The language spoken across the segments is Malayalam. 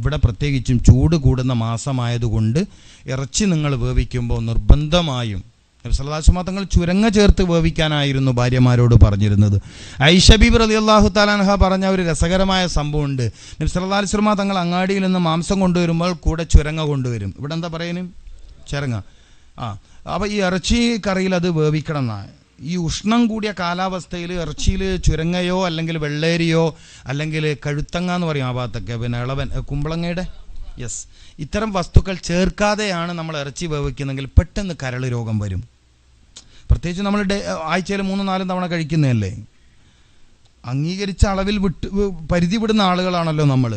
ഇവിടെ പ്രത്യേകിച്ചും ചൂട് കൂടുന്ന മാസമായതുകൊണ്ട് ഇറച്ചി നിങ്ങൾ വേവിക്കുമ്പോൾ നിർബന്ധമായും നബി സല്ലല്ലാഹു അലൈഹി വസല്ലം തങ്ങൾ ചുരങ്ങ ചേർത്ത് വേവിക്കാനായിരുന്നു ഭാര്യമാരോട് പറഞ്ഞിരുന്നത്. ഐഷ ബീബി റളിയല്ലാഹു തആല അൻഹ പറഞ്ഞ ഒരു രസകരമായ സംഭവമുണ്ട്. നബി സല്ലല്ലാഹു അലൈഹി വസല്ലം തങ്ങൾ അങ്ങാടിയിൽ നിന്ന് മാംസം കൊണ്ടുവരുമ്പോൾ കൂടെ ചുരങ്ങ കൊണ്ടുവരും. ഇവിടെ എന്താ പറയുന്നത്? ചുരങ്ങ. അപ്പോൾ ഈ ഇറച്ചി കറിയിൽ അത് വേവിക്കണം എന്നാണ്. ഈ ഉഷ്ണം കൂടിയ കാലാവസ്ഥയിൽ ഇറച്ചിയിൽ ചുരങ്ങയോ അല്ലെങ്കിൽ വെള്ളേരിയോ അല്ലെങ്കിൽ കഴുത്തങ്ങ എന്ന് പറയും ആ ഭാഗത്തൊക്കെ, പിന്നെ ഇളവൻ കുമ്പളങ്ങയുടെ ഇത്തരം വസ്തുക്കൾ ചേർക്കാതെയാണ് നമ്മൾ ഇറച്ചി വേവിക്കുന്നതെങ്കിൽ പെട്ടെന്ന് കരൾ രോഗം വരും. പ്രത്യേകിച്ച് നമ്മൾ ആഴ്ചയിൽ 3-4 തവണ കഴിക്കുന്നതല്ലേ. അംഗീകരിച്ച അളവിൽ പരിധി വിടുന്ന ആളുകളാണല്ലോ നമ്മൾ.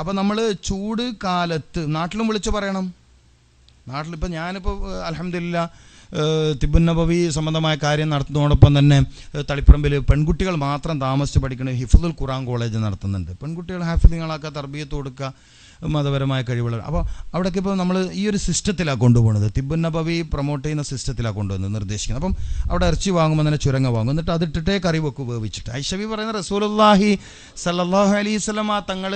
അപ്പോൾ നമ്മൾ ചൂട് കാലത്ത് നാട്ടിലും വിളിച്ചു പറയണം. നാട്ടിലിപ്പോൾ ഞാനിപ്പോൾ അൽഹംദുലില്ലാ തിബ്ബുൻ നബവി സംബന്ധമായ കാര്യം നടത്തുന്നതോടൊപ്പം തന്നെ തളിപ്പറമ്പിൽ പെൺകുട്ടികൾ മാത്രം താമസിച്ച് പഠിക്കുന്ന ഹിഫ്ദുൽ ഖുർആൻ കോളേജ് നടത്തുന്നുണ്ട്. പെൺകുട്ടികൾ ഹാഫിളുകളാക്കുക, തർബിയത്ത് കൊടുക്കുക, മതപരമായ കഴിവുകൾ. അപ്പോൾ അവിടേക്ക് ഇപ്പോൾ നമ്മൾ ഈ ഒരു സിസ്റ്റത്തിലാണ് കൊണ്ടുപോകുന്നത്. തിബ്ബുൻ നബവി പ്രൊമോട്ട് ചെയ്യുന്ന സിസ്റ്റത്തിലാണ് കൊണ്ടുവന്നത്, നിർദ്ദേശിക്കുന്നത്. അപ്പം അവിടെ ഇറച്ചി വാങ്ങുമ്പോൾ തന്നെ ചുരങ്ങ വാങ്ങും, എന്നിട്ട് അതിട്ടിട്ടേ കറി വെക്കും വേവിച്ചിട്ട്. ഐഷബി പറയുന്ന റസൂലുള്ളാഹി സല്ലല്ലാഹു അലൈഹി വസല്ലം തങ്ങൾ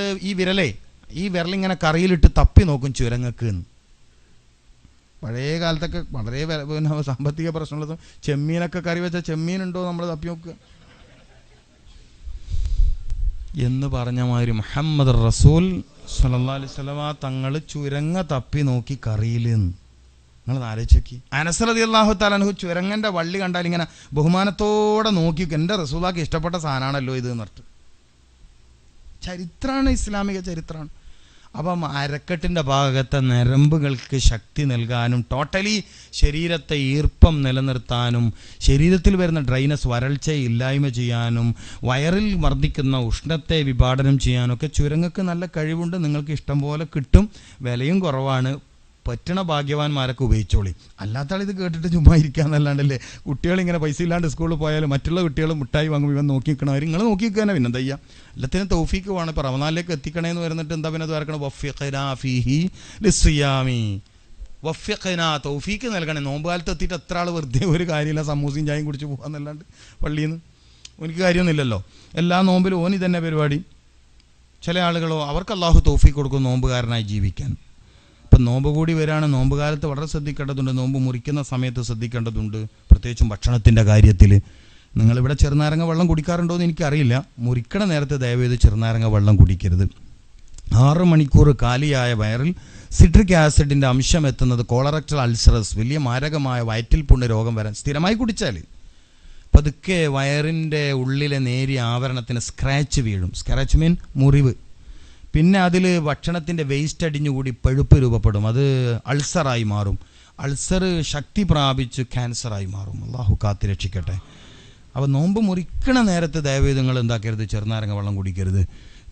ഈ വിരലിങ്ങനെ കറിയിലിട്ട് തപ്പി നോക്കും ചുരങ്ങക്ക്. പഴയ കാലത്തൊക്കെ വളരെ സാമ്പത്തിക പ്രശ്നമുള്ളതും ചെമ്മീനൊക്കെ കറി വെച്ചാൽ ചെമ്മീനുണ്ടോ നമ്മൾ തപ്പി നോക്കുക എന്ന് പറഞ്ഞ മാതിരി മുഹമ്മദ് റസൂൽ സല്ലല്ലാഹു അലൈഹി വസല്ലം തങ്ങൾ ചുരങ്ങ തപ്പി നോക്കി കറിയിൽ. നിങ്ങൾ ആലോചിച്ച് നോക്കി. അനസ് റളിയല്ലാഹു തആല അൻഹു ചുരങ്ങൻ്റെ വള്ളി കണ്ടാൽ ഇങ്ങനെ ബഹുമാനത്തോടെ നോക്കി, എൻ്റെ റസൂലാക്ക് ഇഷ്ടപ്പെട്ട സാധനമാണല്ലോ ഇത് എന്ന് പറഞ്ഞിട്ട്. ചരിത്രമാണ്, ഇസ്ലാമിക ചരിത്രമാണ്. അപ്പം അരക്കെട്ടിൻ്റെ ഭാഗത്തെ നരമ്പുകൾക്ക് ശക്തി നൽകാനും ടോട്ടലി ശരീരത്തെ ഈർപ്പം നിലനിർത്താനും ശരീരത്തിൽ വരുന്ന ഡ്രൈനസ് വരൾച്ചയെ ഇല്ലായ്മ ചെയ്യാനും വയറിൽ വർദ്ധിക്കുന്ന ഉഷ്ണത്തെ വിഭാടനം ചെയ്യാനൊക്കെ ചുരങ്ങക്ക് നല്ല കഴിവുണ്ട്. നിങ്ങൾക്ക് ഇഷ്ടം പോലെ കിട്ടും, വിലയും കുറവാണ്. പറ്റണ ഭാഗ്യവാന്മാരൊക്കെ ഉപയോഗിച്ചോളി. അല്ലാത്ത ആൾ ഇത് കേട്ടിട്ട് ചുമ്മാ ഇരിക്കാന്നല്ലാണ്ടല്ലേ. കുട്ടികളിങ്ങനെ പൈസ ഇല്ലാണ്ട് സ്കൂളിൽ പോയാലും മറ്റുള്ള കുട്ടികൾ മിഠായി വാങ്ങും, ഇവൻ നോക്കി നിൽക്കണവർ നിങ്ങൾ നോക്കി നിൽക്കാനേ. പിന്നെ എന്താ ചെയ്യുക? എല്ലാത്തിനും തൗഫീക്ക് വേണം. ഇപ്പോൾ റമദാനിലേക്ക് എത്തിക്കണേന്ന് വരുന്നിട്ട് എന്താ പിന്നെ ദ്വാരക്കണം? വഫ്ഫിഖ്നാ ഫീഹി ലിസ്സിയാമി, വഫ്ഫിഖ്നാ തൗഫീക്ക് നൽകണേ. നോമ്പ് കാലത്ത് എത്തിയിട്ട് എത്ര ആൾ വെറുതെ ഒരു കാര്യമില്ല സമൂസയും ചായയും കുടിച്ച് പോകാന്നല്ലാണ്ട് പള്ളിയിൽ നിന്ന് എനിക്ക് കാര്യമൊന്നുമില്ലല്ലോ. എല്ലാ നോമ്പിലും ഓനി തന്നെ പരിപാടി. ചില ആളുകളോ അവർക്ക് അള്ളാഹു തൗഫീക്ക് കൊടുക്കും നോമ്പുകാരനായി ജീവിക്കാൻ. ഇപ്പം നോമ്പ് കൂടി വരികയാണ്. നോമ്പ് കാലത്ത് വളരെ ശ്രദ്ധിക്കേണ്ടതുണ്ട്. നോമ്പ് മുറിക്കുന്ന സമയത്ത് ശ്രദ്ധിക്കേണ്ടതുണ്ട്, പ്രത്യേകിച്ചും ഭക്ഷണത്തിൻ്റെ കാര്യത്തിൽ. നിങ്ങളിവിടെ ചെറുനാരങ്ങ വെള്ളം കുടിക്കാറുണ്ടോ എന്ന് എനിക്കറിയില്ല. മുറിക്കണ നേരത്തെ ദയവേത് ചെറുനാരങ്ങ വെള്ളം കുടിക്കരുത്. 6 മണിക്കൂർ കാലിയായ വയറിൽ സിട്രിക് ആസിഡിൻ്റെ അംശം എത്തുന്നത് കോളറക്ടൽ അൾസറസ്, വലിയ മാരകമായ വയറ്റിൽ പുണ്ണ് രോഗം വരാൻ സ്ഥിരമായി കുടിച്ചാൽ പതുക്കെ വയറിൻ്റെ ഉള്ളിലെ നേരിയ ആവരണത്തിന് സ്ക്രാച്ച് വീഴും. സ്ക്രാച്ച് മീൻ മുറിവ്. പിന്നെ അതിൽ ഭക്ഷണത്തിൻ്റെ വേസ്റ്റ് അടിഞ്ഞുകൂടി പഴുപ്പ് രൂപപ്പെടും. അത് അൾസറായി മാറും. അൾസർ ശക്തി പ്രാപിച്ച് ക്യാൻസറായി മാറും. അള്ളാഹു കാത്തി രക്ഷിക്കട്ടെ. അപ്പോൾ നോമ്പ് മുറിക്കണ നേരത്തെ ദയവേത് നിങ്ങൾ എന്താക്കരുത്? ചെറുനാരങ്ങ വെള്ളം കുടിക്കരുത്.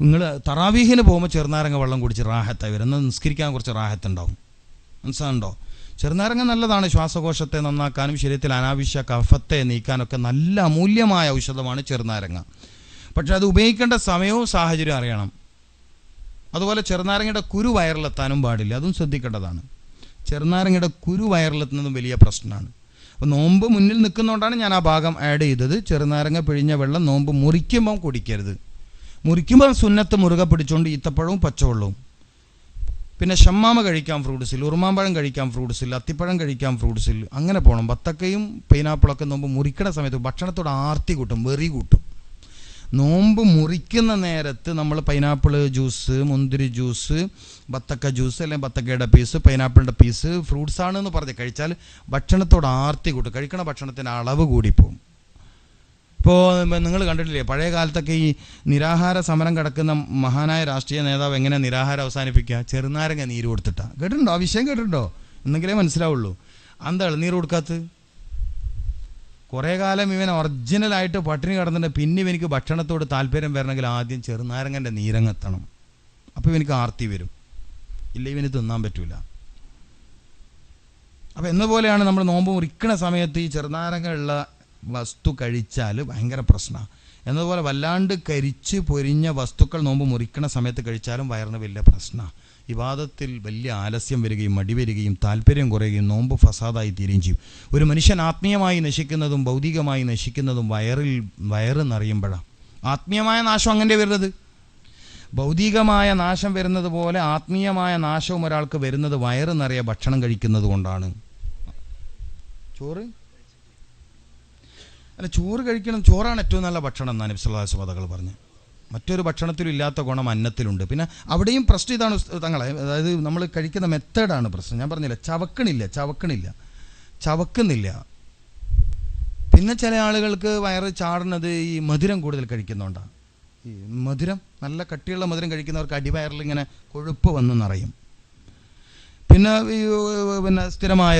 നിങ്ങൾ തറാവീഹിന് പോകുമ്പോൾ ചെറുനാരങ്ങ വെള്ളം കുടിച്ച് റാഹത്തായി വരും. എന്നാൽ നിസ്കരിക്കാൻ കുറച്ച് റാഹത്തുണ്ടാവും. മനസ്സിലാണ്ടോ? ചെറുനാരങ്ങ നല്ലതാണ്. ശ്വാസകോശത്തെ നന്നാക്കാനും ശരീരത്തിൽ അനാവശ്യ കഫത്തെ നീക്കാനൊക്കെ നല്ല അമൂല്യമായ ഔഷധമാണ് ചെറുനാരങ്ങ. പക്ഷെ അത് ഉപയോഗിക്കേണ്ട സമയവും സാഹചര്യം അറിയണം. അതുപോലെ ചെറുനാരങ്ങയുടെ കുരു വയറിലെത്താനും പാടില്ല, അതും ശ്രദ്ധിക്കേണ്ടതാണ്. ചെറുനാരങ്ങയുടെ കുരു വയറിലെത്തുന്നതും വലിയ പ്രശ്നമാണ്. അപ്പോൾ നോമ്പ് മുന്നിൽ നിൽക്കുന്നതുകൊണ്ടാണ് ഞാൻ ആ ഭാഗം ആഡ് ചെയ്തത്. ചെറുനാരങ്ങ പിഴിഞ്ഞ വെള്ളം നോമ്പ് മുറിക്കുമ്പം കുടിക്കരുത്. മുറിക്കുമ്പോൾ സുന്നത്ത് മുറുകെ പിടിച്ചുകൊണ്ട് ഈത്തപ്പഴവും പച്ചവെള്ളവും. പിന്നെ ഷമ്മാമ കഴിക്കാം ഫ്രൂട്ട്സിൽ, ഉറുമാമ്പഴം കഴിക്കാം ഫ്രൂട്ട്സിൽ, അത്തിപ്പഴം കഴിക്കാം ഫ്രൂട്ട്സിൽ, അങ്ങനെ പോകണം. ബത്തക്കയും പൈനാപ്പിളൊക്കെ നോമ്പ് മുറിക്കണ സമയത്ത് ഭക്ഷണത്തോട് ആർത്തി കൂട്ടും, വെറി കൂട്ടും. നോമ്പ് മുറിക്കുന്ന നേരത്ത് നമ്മൾ പൈനാപ്പിൾ ജ്യൂസ്, മുന്തിരി ജ്യൂസ്, ബത്തക്ക ജ്യൂസ് അല്ലെങ്കിൽ ബത്തക്കയുടെ പീസ്, പൈനാപ്പിളിൻ്റെ പീസ് ഫ്രൂട്ട്സാണെന്ന് പറഞ്ഞ് കഴിച്ചാൽ ഭക്ഷണത്തോട് ആർത്തി കൂട്ടും. കഴിക്കണ ഭക്ഷണത്തിൻ്റെ അളവ് കൂടിപ്പോവും. ഇപ്പോൾ നിങ്ങൾ കണ്ടിട്ടില്ലേ പഴയ കാലത്തൊക്കെ ഈ നിരാഹാര സമരം കിടക്കുന്ന മഹാനായ രാഷ്ട്രീയ നേതാവ് എങ്ങനെ നിരാഹാരം അവസാനിപ്പിക്കുക? ചെറുനാരങ്ങ നീര് കൊടുത്തിട്ടാണ്. കേട്ടിട്ടുണ്ടോ? ആ വിഷയം കേട്ടിട്ടുണ്ടോ? എന്നെങ്കിലേ മനസ്സിലാവുള്ളൂ. എന്താ ഇളനീർ കൊടുക്കാത്തത്? കുറേ കാലം ഇവൻ ഒറിജിനലായിട്ട് പട്ടിണി കിടന്നിട്ട് പിന്നെ ഇവനിക്ക് ഭക്ഷണത്തോട് താല്പര്യം വരണമെങ്കിൽ ആദ്യം ചെറുനാരങ്ങൻ്റെ നീരങ്ങെത്തണം. അപ്പോൾ ഇവനിക്ക് ആർത്തി വരും, ഇല്ല ഇവന് തിന്നാൻ പറ്റൂല. അപ്പോൾ എന്ന പോലെയാണ് നമ്മൾ നോമ്പ് മുറിക്കണ സമയത്ത് ഈ ചെറുനാരങ്ങ ഉള്ള വസ്തു കഴിച്ചാൽ ഭയങ്കര പ്രശ്നമാണ്. എന്നതുപോലെ വല്ലാണ്ട് കരിച്ച് പൊരിഞ്ഞ വസ്തുക്കൾ നോമ്പ് മുറിക്കണ സമയത്ത് കഴിച്ചാലും വയറിന് വലിയ പ്രശ്നമാണ്. ഇബാദത്തിൽ വലിയ ആലസ്യം വരികയും മടി വരികയും താല്പര്യം കുറയുകയും നോമ്പ് ഫസാദായി തീരുകയും ചെയ്യും. ഒരു മനുഷ്യൻ ആത്മീയമായി നശിക്കുന്നതും ഭൗതികമായി നശിക്കുന്നതും വയറ് നിറയുമ്പോഴാണ്. ആത്മീയമായ നാശം അങ്ങനെ വരുന്നത്. ഭൗതികമായ നാശം വരുന്നത് പോലെ ആത്മീയമായ നാശവും ഒരാൾക്ക് വരുന്നത് വയറ് നിറയെ ഭക്ഷണം കഴിക്കുന്നത് കൊണ്ടാണ്. ചോറ് കഴിക്കണം. ചോറാണ് ഏറ്റവും നല്ല ഭക്ഷണം എന്നാണ് നബി സല്ലല്ലാഹു അലൈഹി വസല്ലം പറഞ്ഞു. മറ്റൊരു ഭക്ഷണത്തിലും ഇല്ലാത്ത ഗുണം അന്നത്തിലുണ്ട്. പിന്നെ അവിടെയും പ്രശ്നം ഇതാണ് തങ്ങളെ, അതായത് നമ്മൾ കഴിക്കുന്ന മെത്തേഡാണ് പ്രശ്നം. ഞാൻ പറഞ്ഞില്ല, ചവക്കുന്നില്ല. പിന്നെ ചില ആളുകൾക്ക് വയറ് ചാടുന്നത് ഈ മധുരം കൂടുതൽ കഴിക്കുന്നതുകൊണ്ടാണ്. ഈ മധുരം, നല്ല കട്ടിയുള്ള മധുരം കഴിക്കുന്നവർക്ക് അടിവയറിൽ ഇങ്ങനെ കൊഴുപ്പ് വന്ന് നിറയും. പിന്നെ സ്ഥിരമായ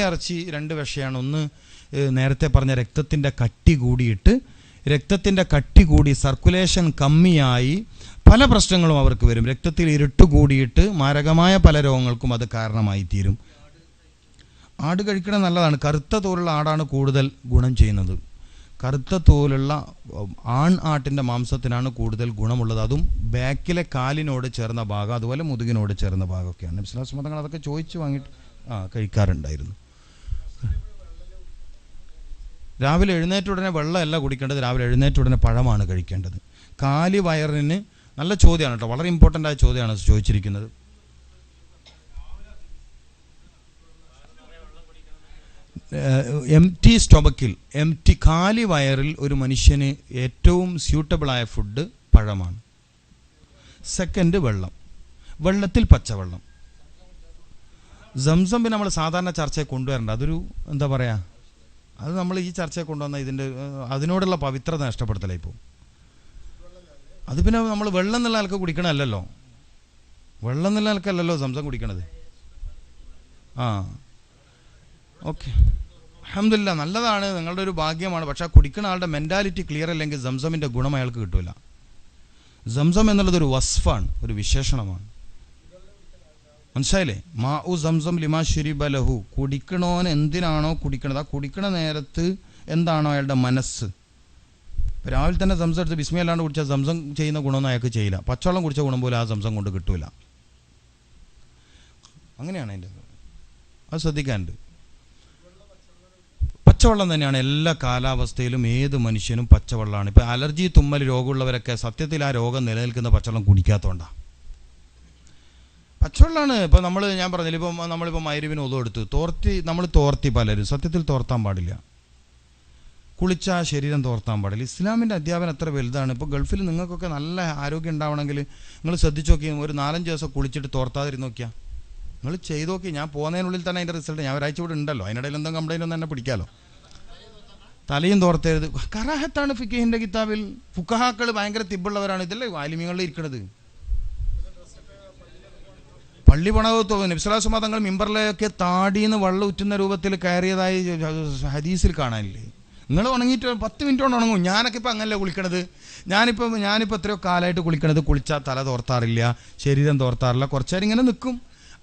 ഇറച്ചി രണ്ട് വിഷയമാണ്. ഒന്ന്, നേരത്തെ പറഞ്ഞ രക്തത്തിൻ്റെ കട്ടി കൂടി സർക്കുലേഷൻ കമ്മിയായി പല പ്രശ്നങ്ങളും അവർക്ക് വരും. രക്തത്തിൽ ഇരുട്ട് കൂടിയിട്ട് മാരകമായ പല രോഗങ്ങൾക്കും അത് കാരണമായി തീരും. ആട് കഴിക്കണം നല്ലതാണ്. കറുത്ത തോലുള്ള ആടാണ് കൂടുതൽ ഗുണം ചെയ്യുന്നത്. കറുത്ത തോലുള്ള ആൺ ആട്ടിൻ്റെ മാംസത്തിനാണ് കൂടുതൽ ഗുണമുള്ളത്. അതും ബാക്കിലെ കാലിനോട് ചേർന്ന ഭാഗം, അതുപോലെ മുതുകിനോട് ചേർന്ന ഭാഗമൊക്കെയാണ്. നബി സല്ലല്ലാഹു അലൈഹി വസല്ലം അതൊക്കെ ചോദിച്ച് വാങ്ങിയിട്ട് കഴിക്കാറുണ്ടായിരുന്നു. രാവിലെ എഴുന്നേറ്റ ഉടനെ വെള്ളമല്ല കുടിക്കേണ്ടത്, രാവിലെ എഴുന്നേറ്റ ഉടനെ പഴമാണ് കഴിക്കേണ്ടത്. കാലി വയറിന് നല്ല ചോദ്യമാണ് കേട്ടോ, വളരെ ഇമ്പോർട്ടൻ്റ് ആയ ചോദ്യമാണ് ചോദിച്ചിരിക്കുന്നത്. എംപ്റ്റി സ്റ്റൊമക്കിൽ, കാലി വയറിൽ ഒരു മനുഷ്യന് ഏറ്റവും സ്യൂട്ടബിളായ ഫുഡ് പഴമാണ്. സെക്കൻഡ് വെള്ളത്തിൽ പച്ചവെള്ളം. സംസം പിന്നെ നമ്മൾ സാധാരണ ചർച്ചയെ കൊണ്ടുവരേണ്ട, അതൊരു എന്താ പറയുക, അത് നമ്മൾ ഈ ചർച്ചയെ കൊണ്ടുവന്ന അതിനോടുള്ള പവിത്രത നഷ്ടപ്പെടുത്തലായി പോകും. അത് പിന്നെ നമ്മൾ വെള്ളം എന്നുള്ള ആൾക്ക് കുടിക്കണമല്ലോ, സംസം കുടിക്കണത്. ഓക്കെ, അൽഹംദുലില്ലാ, നല്ലതാണ്, നിങ്ങളുടെ ഒരു ഭാഗ്യമാണ്. പക്ഷെ ആ കുടിക്കുന്ന ആളുടെ മെൻറ്റാലിറ്റി ക്ലിയർ അല്ലെങ്കിൽ സംസമിൻ്റെ ഗുണം അയാൾക്ക് കിട്ടില്ല. സംസം എന്നുള്ളത് ഒരു വസ്ഫാണ്, ഒരു വിശേഷണമാണ്. മനസ്സിലായില്ലേ? മാഉ സംസം ലിമാ ശുരിബ ലഹു, കുടിക്കണോന് എന്തിനാണോ കുടിക്കണത്, ആ കുടിക്കണ നേരത്ത് എന്താണോ അയാളുടെ മനസ്സ്. രാവിലെ തന്നെ സംസം എടുത്ത് ബിസ്മി അല്ലാണ്ട് കുടിച്ചാൽ സംസം ചെയ്യുന്ന ഗുണമൊന്നും അയാൾക്ക് ചെയ്യില്ല. പച്ചവെള്ളം കുടിച്ച ഗുണം പോലും ആ സംസം കൊണ്ട് കിട്ടൂല. അങ്ങനെയാണ് അതിൻ്റെ, അത് ശ്രദ്ധിക്കാനുണ്ട്. പച്ചവെള്ളം തന്നെയാണ് എല്ലാ കാലാവസ്ഥയിലും ഏത് മനുഷ്യനും പച്ചവെള്ളമാണ്. ഇപ്പോൾ അലർജി, തുമ്മൽ രോഗമുള്ളവരൊക്കെ സത്യത്തിൽ ആ രോഗം നിലനിൽക്കുന്ന പച്ചവെള്ളം കുടിക്കാത്തതുകൊണ്ടാണ്. പച്ചവെള്ളമാണ്. ഇപ്പോൾ ഞാൻ പറഞ്ഞില്ല, നമ്മളിപ്പോൾ മഗ്‌രിബിന് ഒളു എടുത്തു തോർത്തി പലരും സത്യത്തിൽ തോർത്താൻ പാടില്ല. കുളിച്ച ശരീരം തോർത്താൻ പാടില്ല. ഇസ്ലാമിൻ്റെ അധ്യാപനം എത്ര വലുതാണ്. ഇപ്പോൾ ഗൾഫിൽ നിങ്ങൾക്കൊക്കെ നല്ല ആരോഗ്യം ഉണ്ടാവണമെങ്കിൽ നിങ്ങൾ ശ്രദ്ധിച്ച് നോക്കി, ഒരു 4-5 ദിവസം കുളിച്ചിട്ട് തോർത്താതിരുന്ന് നോക്കിയാൽ നിങ്ങൾ ചെയ്ത് നോക്കി. ഞാൻ പോകുന്നതിനുള്ളിൽ തന്നെ അതിൻ്റെ റിസൾട്ട്, ഞാൻ ഒരാഴ്ച കൂടെ ഉണ്ടല്ലോ, അതിനിടയിൽ എന്തെങ്കിലും കംപ്ലൈൻറ്റ് ഒന്നും എന്നെ പിടിക്കാമല്ലോ. തലയും തോർത്തരുത്, കറാഹത്താണ് ഫിഖഹിൻ്റെ കിതാബിൽ. ഫുഖഹാക്കൾ ഭയങ്കര തിബുള്ളവരാണ്. ഇതല്ലേ ആലിമീങ്ങളിൽ ഇരിക്കണത്. പള്ളി പണകത്തോ നബി സല്ലല്ലാഹു അലൈഹി വസല്ലം തങ്ങൾ മിമ്പറിലേക്ക് താടിന്ന് വെള്ളം ഉറ്റുന്ന രൂപത്തിൽ കയറിയതായി ഹദീസിൽ കാണാനില്ലേ? നിങ്ങൾ ഉണങ്ങിയിട്ട് 10 മിനിറ്റ് കൊണ്ട് ഉണങ്ങും. ഞാനൊക്കെ ഇപ്പം അങ്ങനല്ലേ കുളിക്കണത്. ഞാനിപ്പോൾ എത്രയോ കാലമായിട്ട് കുളിക്കണത്. കുളിച്ചാൽ തല തോർത്താറില്ല, ശരീരം തോർത്താറില്ല, കുറച്ച് നേരം ഇങ്ങനെ നിൽക്കും,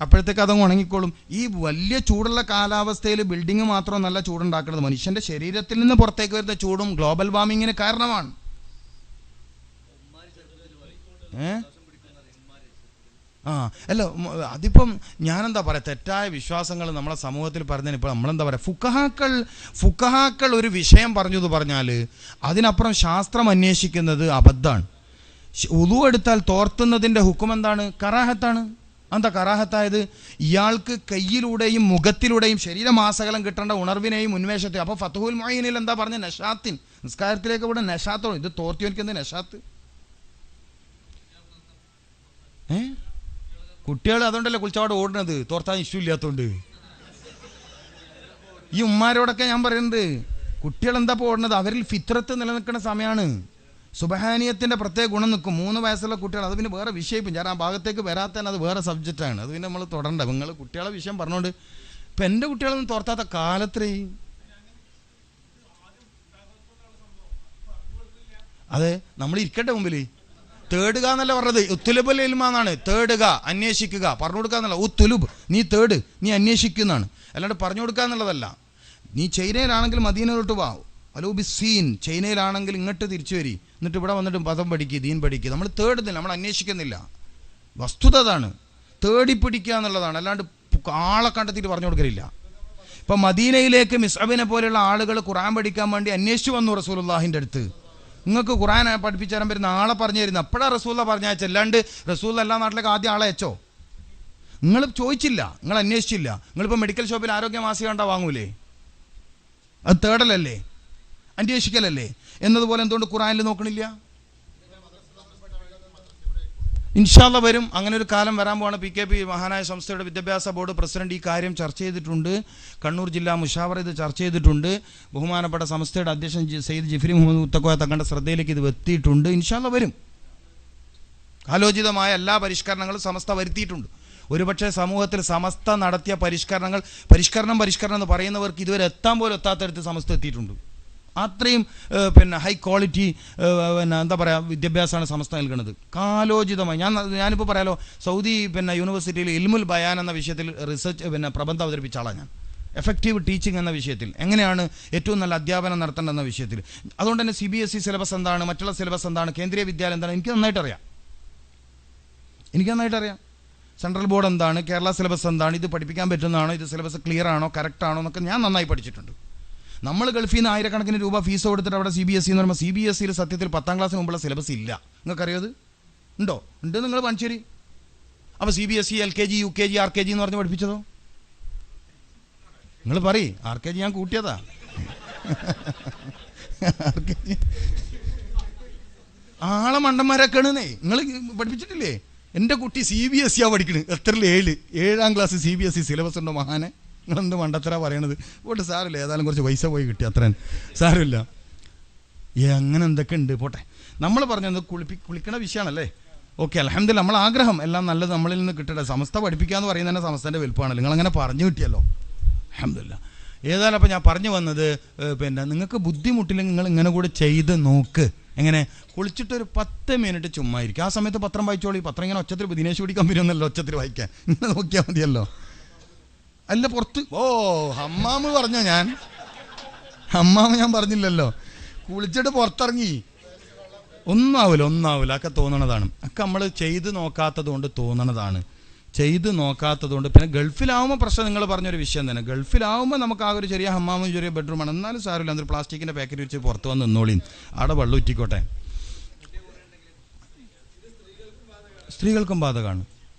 അപ്പോഴത്തേക്ക് അതങ്ങ് ഉണങ്ങിക്കോളും. ഈ വലിയ ചൂടുള്ള കാലാവസ്ഥയിൽ ബിൽഡിങ് മാത്രം നല്ല ചൂടുണ്ടാക്കുന്നത് മനുഷ്യൻ്റെ ശരീരത്തിൽ നിന്ന് പുറത്തേക്ക് വരുന്ന ചൂടും ഗ്ലോബൽ വാർമിങ്ങിന് കാരണമാണ്. അല്ല, അതിപ്പം ഞാനെന്താ പറയുക, തെറ്റായ വിശ്വാസങ്ങൾ നമ്മളെ സമൂഹത്തിൽ പറഞ്ഞതിന് ഇപ്പോൾ നമ്മളെന്താ പറയുക, ഫുഖഹാക്കൾ ഒരു വിഷയം പറഞ്ഞു പറഞ്ഞാൽ അതിനപ്പുറം ശാസ്ത്രം അന്വേഷിക്കുന്നത് അബദ്ധമാണ്. ഉളു എടുത്താൽ തോർത്തുന്നതിൻ്റെ ഹുക്കം എന്താണ്? കറാഹത്താണ്. എന്താ കറാഹത്തായത്? ഇയാൾക്ക് കയ്യിലൂടെയും മുഖത്തിലൂടെയും ശരീരമാസകലം കിട്ടേണ്ട ഉണർവിനെയും ഉന്മേഷത്തെയും. അപ്പോൾ ഫത്ഹുൽ മുഈനിൽ എന്താ പറഞ്ഞ? നഷാത്തിൻ, നിസ്കാരത്തിലേക്ക് ഇവിടെ നഷാത്തോ. ഇത് തോർത്തിയോനിക്ക് എന്ത് നഷാത്ത്? കുട്ടികൾ അതുകൊണ്ടല്ലേ കുളിച്ചാട് ഓടുന്നത്, തോർത്താൻ ഇഷ്യൂ ഇല്ലാത്തതുകൊണ്ട്. ഈ ഉമ്മാരോടൊക്കെ ഞാൻ പറയുന്നത്, കുട്ടികളെന്താ ഇപ്പോൾ ഓടുന്നത്? അവരിൽ ഫിത്രത്ത് നിലനിൽക്കുന്ന സമയമാണ്. സുബ്ഹാനിയത്തിൻ്റെ പ്രത്യേക ഗുണം നിൽക്കും. 3 വയസ്സുള്ള കുട്ടികൾ, അത് പിന്നെ വേറെ വിഷയം. ഞാൻ ആ ഭാഗത്തേക്ക് വരാത്തന്നെ, അത് വേറെ സബ്ജക്റ്റാണ്. അത് പിന്നെ നമ്മൾ തുടരണ്ട. നിങ്ങൾ കുട്ടികളെ വിഷയം പറഞ്ഞുകൊണ്ട് ഇപ്പം എൻ്റെ കുട്ടികളൊന്നും തോർത്താത്ത കാലത്രേ. അതെ, നമ്മൾ ഇരിക്കട്ടെ മുമ്പിൽ. തേടുക എന്നല്ല പറഞ്ഞത്, ഉത്തുലുബുൽ ഇൽമാന്നാണ്. തേടുക, അന്വേഷിക്കുക, പറഞ്ഞു കൊടുക്കുക എന്നല്ല. ഉത്തുലുബ്, നീ തേട്, നീ അന്വേഷിക്കുന്നതാണ്, അല്ലാണ്ട് പറഞ്ഞു കൊടുക്കുക എന്നുള്ളതല്ല. നീ ചൈനയിലാണെങ്കിൽ മദീനയിലോട്ട് വാ, അലൂബിസീൻ. ചൈനയിലാണെങ്കിൽ ഇങ്ങോട്ട് തിരിച്ചു വരി, എന്നിട്ട് ഇവിടെ വന്നിട്ട് മതം പഠിക്കുക, ദീൻ പഠിക്കുക. നമ്മൾ തേടുന്നില്ല, നമ്മൾ അന്വേഷിക്കുന്നില്ല. വസ്തുത അതാണ്, തേടിപ്പിടിക്കുക എന്നുള്ളതാണ്, അല്ലാണ്ട് ആളെ കണ്ടെത്തിയിട്ട് പറഞ്ഞു കൊടുക്കലില്ല. ഇപ്പം മദീനയിലേക്ക് മിസ്അബിനെ പോലെയുള്ള ആളുകൾ ഖുർആൻ പഠിക്കാൻ വേണ്ടി അന്വേഷിച്ചു വന്നു റസൂലുള്ളാഹിൻ്റെ അടുത്ത്. നിങ്ങൾക്ക് ഖുർആൻ പഠിപ്പിച്ചു തരാൻ പറ്റുന്ന ആളെ പറഞ്ഞു തരുന്നത് അപ്പോഴാണ് റസൂല പറഞ്ഞയച്ചത്. അല്ലാണ്ട് റസൂല എല്ലാ നാട്ടിലേക്ക് ആദ്യം ആളെ അയച്ചോ? നിങ്ങൾ ചോദിച്ചില്ല, നിങ്ങൾ അന്വേഷിച്ചില്ല. നിങ്ങളിപ്പോൾ മെഡിക്കൽ ഷോപ്പിൽ ആരോഗ്യ മാസിക കണ്ടാൽ വാങ്ങൂലേ? അത് തേടലല്ലേ, അന്വേഷിക്കലല്ലേ? എന്നതുപോലെ എന്തുകൊണ്ട് ഖുർആനിൽ നോക്കണില്ല? ഇൻഷാ അല്ലാഹ് വരും. അങ്ങനെ ഒരു കാലം വരാൻ പോവാണ്. PKP മഹാനായ സംസ്ഥയുടെ വിദ്യാഭ്യാസ ബോർഡ് പ്രസിഡന്റ് ഈ കാര്യം ചർച്ച ചെയ്തിട്ടുണ്ട്. കണ്ണൂർ ജില്ലാ മുഷാവറ ഇത് ചർച്ച ചെയ്തിട്ടുണ്ട്. ബഹുമാനപ്പെട്ട സംസ്ഥയുടെ അധ്യക്ഷൻ സയ്യിദ് ജിഫ്രി മുഹമ്മദ് മുത്തക്കോയ തങ്ങളുടെ ശ്രദ്ധയിലേക്ക് ഇത് എത്തിയിട്ടുണ്ട്. ഇൻഷാ അല്ലാഹ് വരും. കാലോചിതമായ എല്ലാ പരിഷ്കരണങ്ങളും സമസ്ത വരുത്തിയിട്ടുണ്ട്. ഒരുപക്ഷെ സമൂഹത്തിൽ സമസ്ത നടത്തിയ പരിഷ്കരണം എന്ന് പറയുന്നവർക്ക് ഇതുവരെ എത്താൻ പോലും എത്താത്തടുത്ത് സമസ്ത എത്തിയിട്ടുണ്ട്. അത്രയും ഹൈ ക്വാളിറ്റി എന്താ പറയുക വിദ്യാഭ്യാസമാണ് സമസ്ത നൽകുന്നത്. കാലോചിതമായി ഞാനിപ്പോൾ പറയാലോ, സൗദി യൂണിവേഴ്സിറ്റിയിൽ ഇൽമുൽ ബയാൻ എന്ന വിഷയത്തിൽ റിസർച്ച് പ്രബന്ധം അവതരിപ്പിച്ച ആളാണ് ഞാൻ. എഫക്റ്റീവ് ടീച്ചിങ് എന്ന വിഷയത്തിൽ എങ്ങനെയാണ് ഏറ്റവും നല്ല അധ്യാപനം നടത്തേണ്ടതെന്ന വിഷയത്തിൽ. അതുകൊണ്ട് തന്നെ CBSE സിലബസ് എന്താണ്, മറ്റുള്ള സിലബസ് എന്താണ്, കേന്ദ്രീയ വിദ്യാലയം എന്താണ്, എനിക്ക് നന്നായിട്ട് അറിയാം. സെൻട്രൽ ബോർഡ് എന്താണ്, കേരള സിലബസ് എന്താണ്, ഇത് പഠിപ്പിക്കാൻ പറ്റുന്നതാണോ, ഇത് സിലബസ് ക്ലിയർ ആണോ, കറക്റ്റ് ആണോ എന്നൊക്കെ ഞാൻ നന്നായി പഠിച്ചിട്ടുണ്ട്. നമ്മൾ ഗൾഫിൽ നിന്ന് ആയിരക്കണക്കിന് രൂപ ഫീസ് കൊടുത്തിട്ട് അവിടെ CBSE എന്ന് പറയുമ്പോൾ CBSEയിൽ സത്യത്തിൽ 10ാം ക്ലാസ്സിന് മുമ്പുള്ള സിലബസ് ഇല്ല. നിങ്ങൾക്കറിയത് ഉണ്ടോ? ഉണ്ട്. നിങ്ങൾ പണിച്ചേരി. അപ്പോൾ CBSE LKG UKG RKG എന്ന് പറഞ്ഞ് പഠിപ്പിച്ചതോ? നിങ്ങൾ പറയും. RKG ഞാൻ കൂട്ടിയതാ. ആളെ മണ്ടന്മാരൊക്കെയാണെന്നേ. നിങ്ങൾ പഠിപ്പിച്ചിട്ടില്ലേ? എൻ്റെ കുട്ടി CBSE പഠിക്കണത്. എത്രയിൽ? 7ാം ക്ലാസ് CBSE സിലബസ് ഉണ്ടോ മഹാനെ? നിങ്ങളെന്ത് മണ്ടത്തരാ പറയണത്? പോട്ടെ, സാരമില്ല, ഏതായാലും കുറച്ച് പൈസ പോയി കിട്ടി, അത്രയും സാരമില്ല. അങ്ങനെ എന്തൊക്കെ ഉണ്ട്, പോട്ടെ. നമ്മൾ പറഞ്ഞത് കുളിക്കണ വിഷയമാണല്ലേ. ഓക്കെ, അൽഹംദുലില്ലാ. നമ്മളെ ആഗ്രഹം എല്ലാം നല്ലത് നമ്മളിൽ നിന്ന് കിട്ടട്ടെ. സമസ്ത പഠിപ്പിക്കുക എന്ന് പറയുന്നത് തന്നെ സമസ്തൻ്റെ വലുപ്പമാണല്ലോ. നിങ്ങളങ്ങനെ പറഞ്ഞു കിട്ടിയല്ലോ, അൽഹംദുലില്ലാ. ഏതായാലും അപ്പോൾ ഞാൻ പറഞ്ഞു വന്നത്, നിങ്ങൾക്ക് ബുദ്ധിമുട്ടില്ലെങ്കിൽ നിങ്ങൾ ഇങ്ങനെ കൂടെ ചെയ്ത് നോക്ക്. എങ്ങനെ? കുളിച്ചിട്ടൊരു 10 മിനിറ്റ് ചുമ്മാ ഇരിക്കും. ആ സമയത്ത് പത്രം വായിച്ചോളി. പത്രം ഇങ്ങനെ ഒച്ചത്തിൽ ദിനേശ് പിടിക്കാൻ വരുമെന്നല്ലോ, ഒച്ചത്തിൽ വായിക്കാൻ. ഇങ്ങനെ നോക്കിയാൽ മതിയല്ലോ. അല്ല, പുറത്ത് ഹമ്മാമ് പറഞ്ഞോ? ഞാൻ പറഞ്ഞില്ലല്ലോ. കുളിച്ചിട്ട് പുറത്തിറങ്ങി ഒന്നും ആവില്ല. ഒക്കെ തോന്നണതാണ്. ഒക്കെ നമ്മൾ ചെയ്ത് നോക്കാത്തത് കൊണ്ട് തോന്നണതാണ്. പിന്നെ ഗൾഫിലാവുമ്പോൾ പ്രശ്നം നിങ്ങൾ പറഞ്ഞൊരു വിഷയം തന്നെ. ഗൾഫിലാവുമ്പോൾ നമുക്ക് ആ ഒരു ചെറിയ ഹമ്മാമും ചെറിയ ബെഡ്റൂമാണ്. എന്നാലും സാരമില്ല, അതൊരു പ്ലാസ്റ്റിക്കിൻ്റെ പാക്കറ്റ് വെച്ച് പുറത്ത് വന്ന് നിന്നോളിയും. അവിടെ വെള്ളം ഉറ്റിക്കോട്ടെ. സ്ത്രീകൾക്കും ബാധകമാണ്,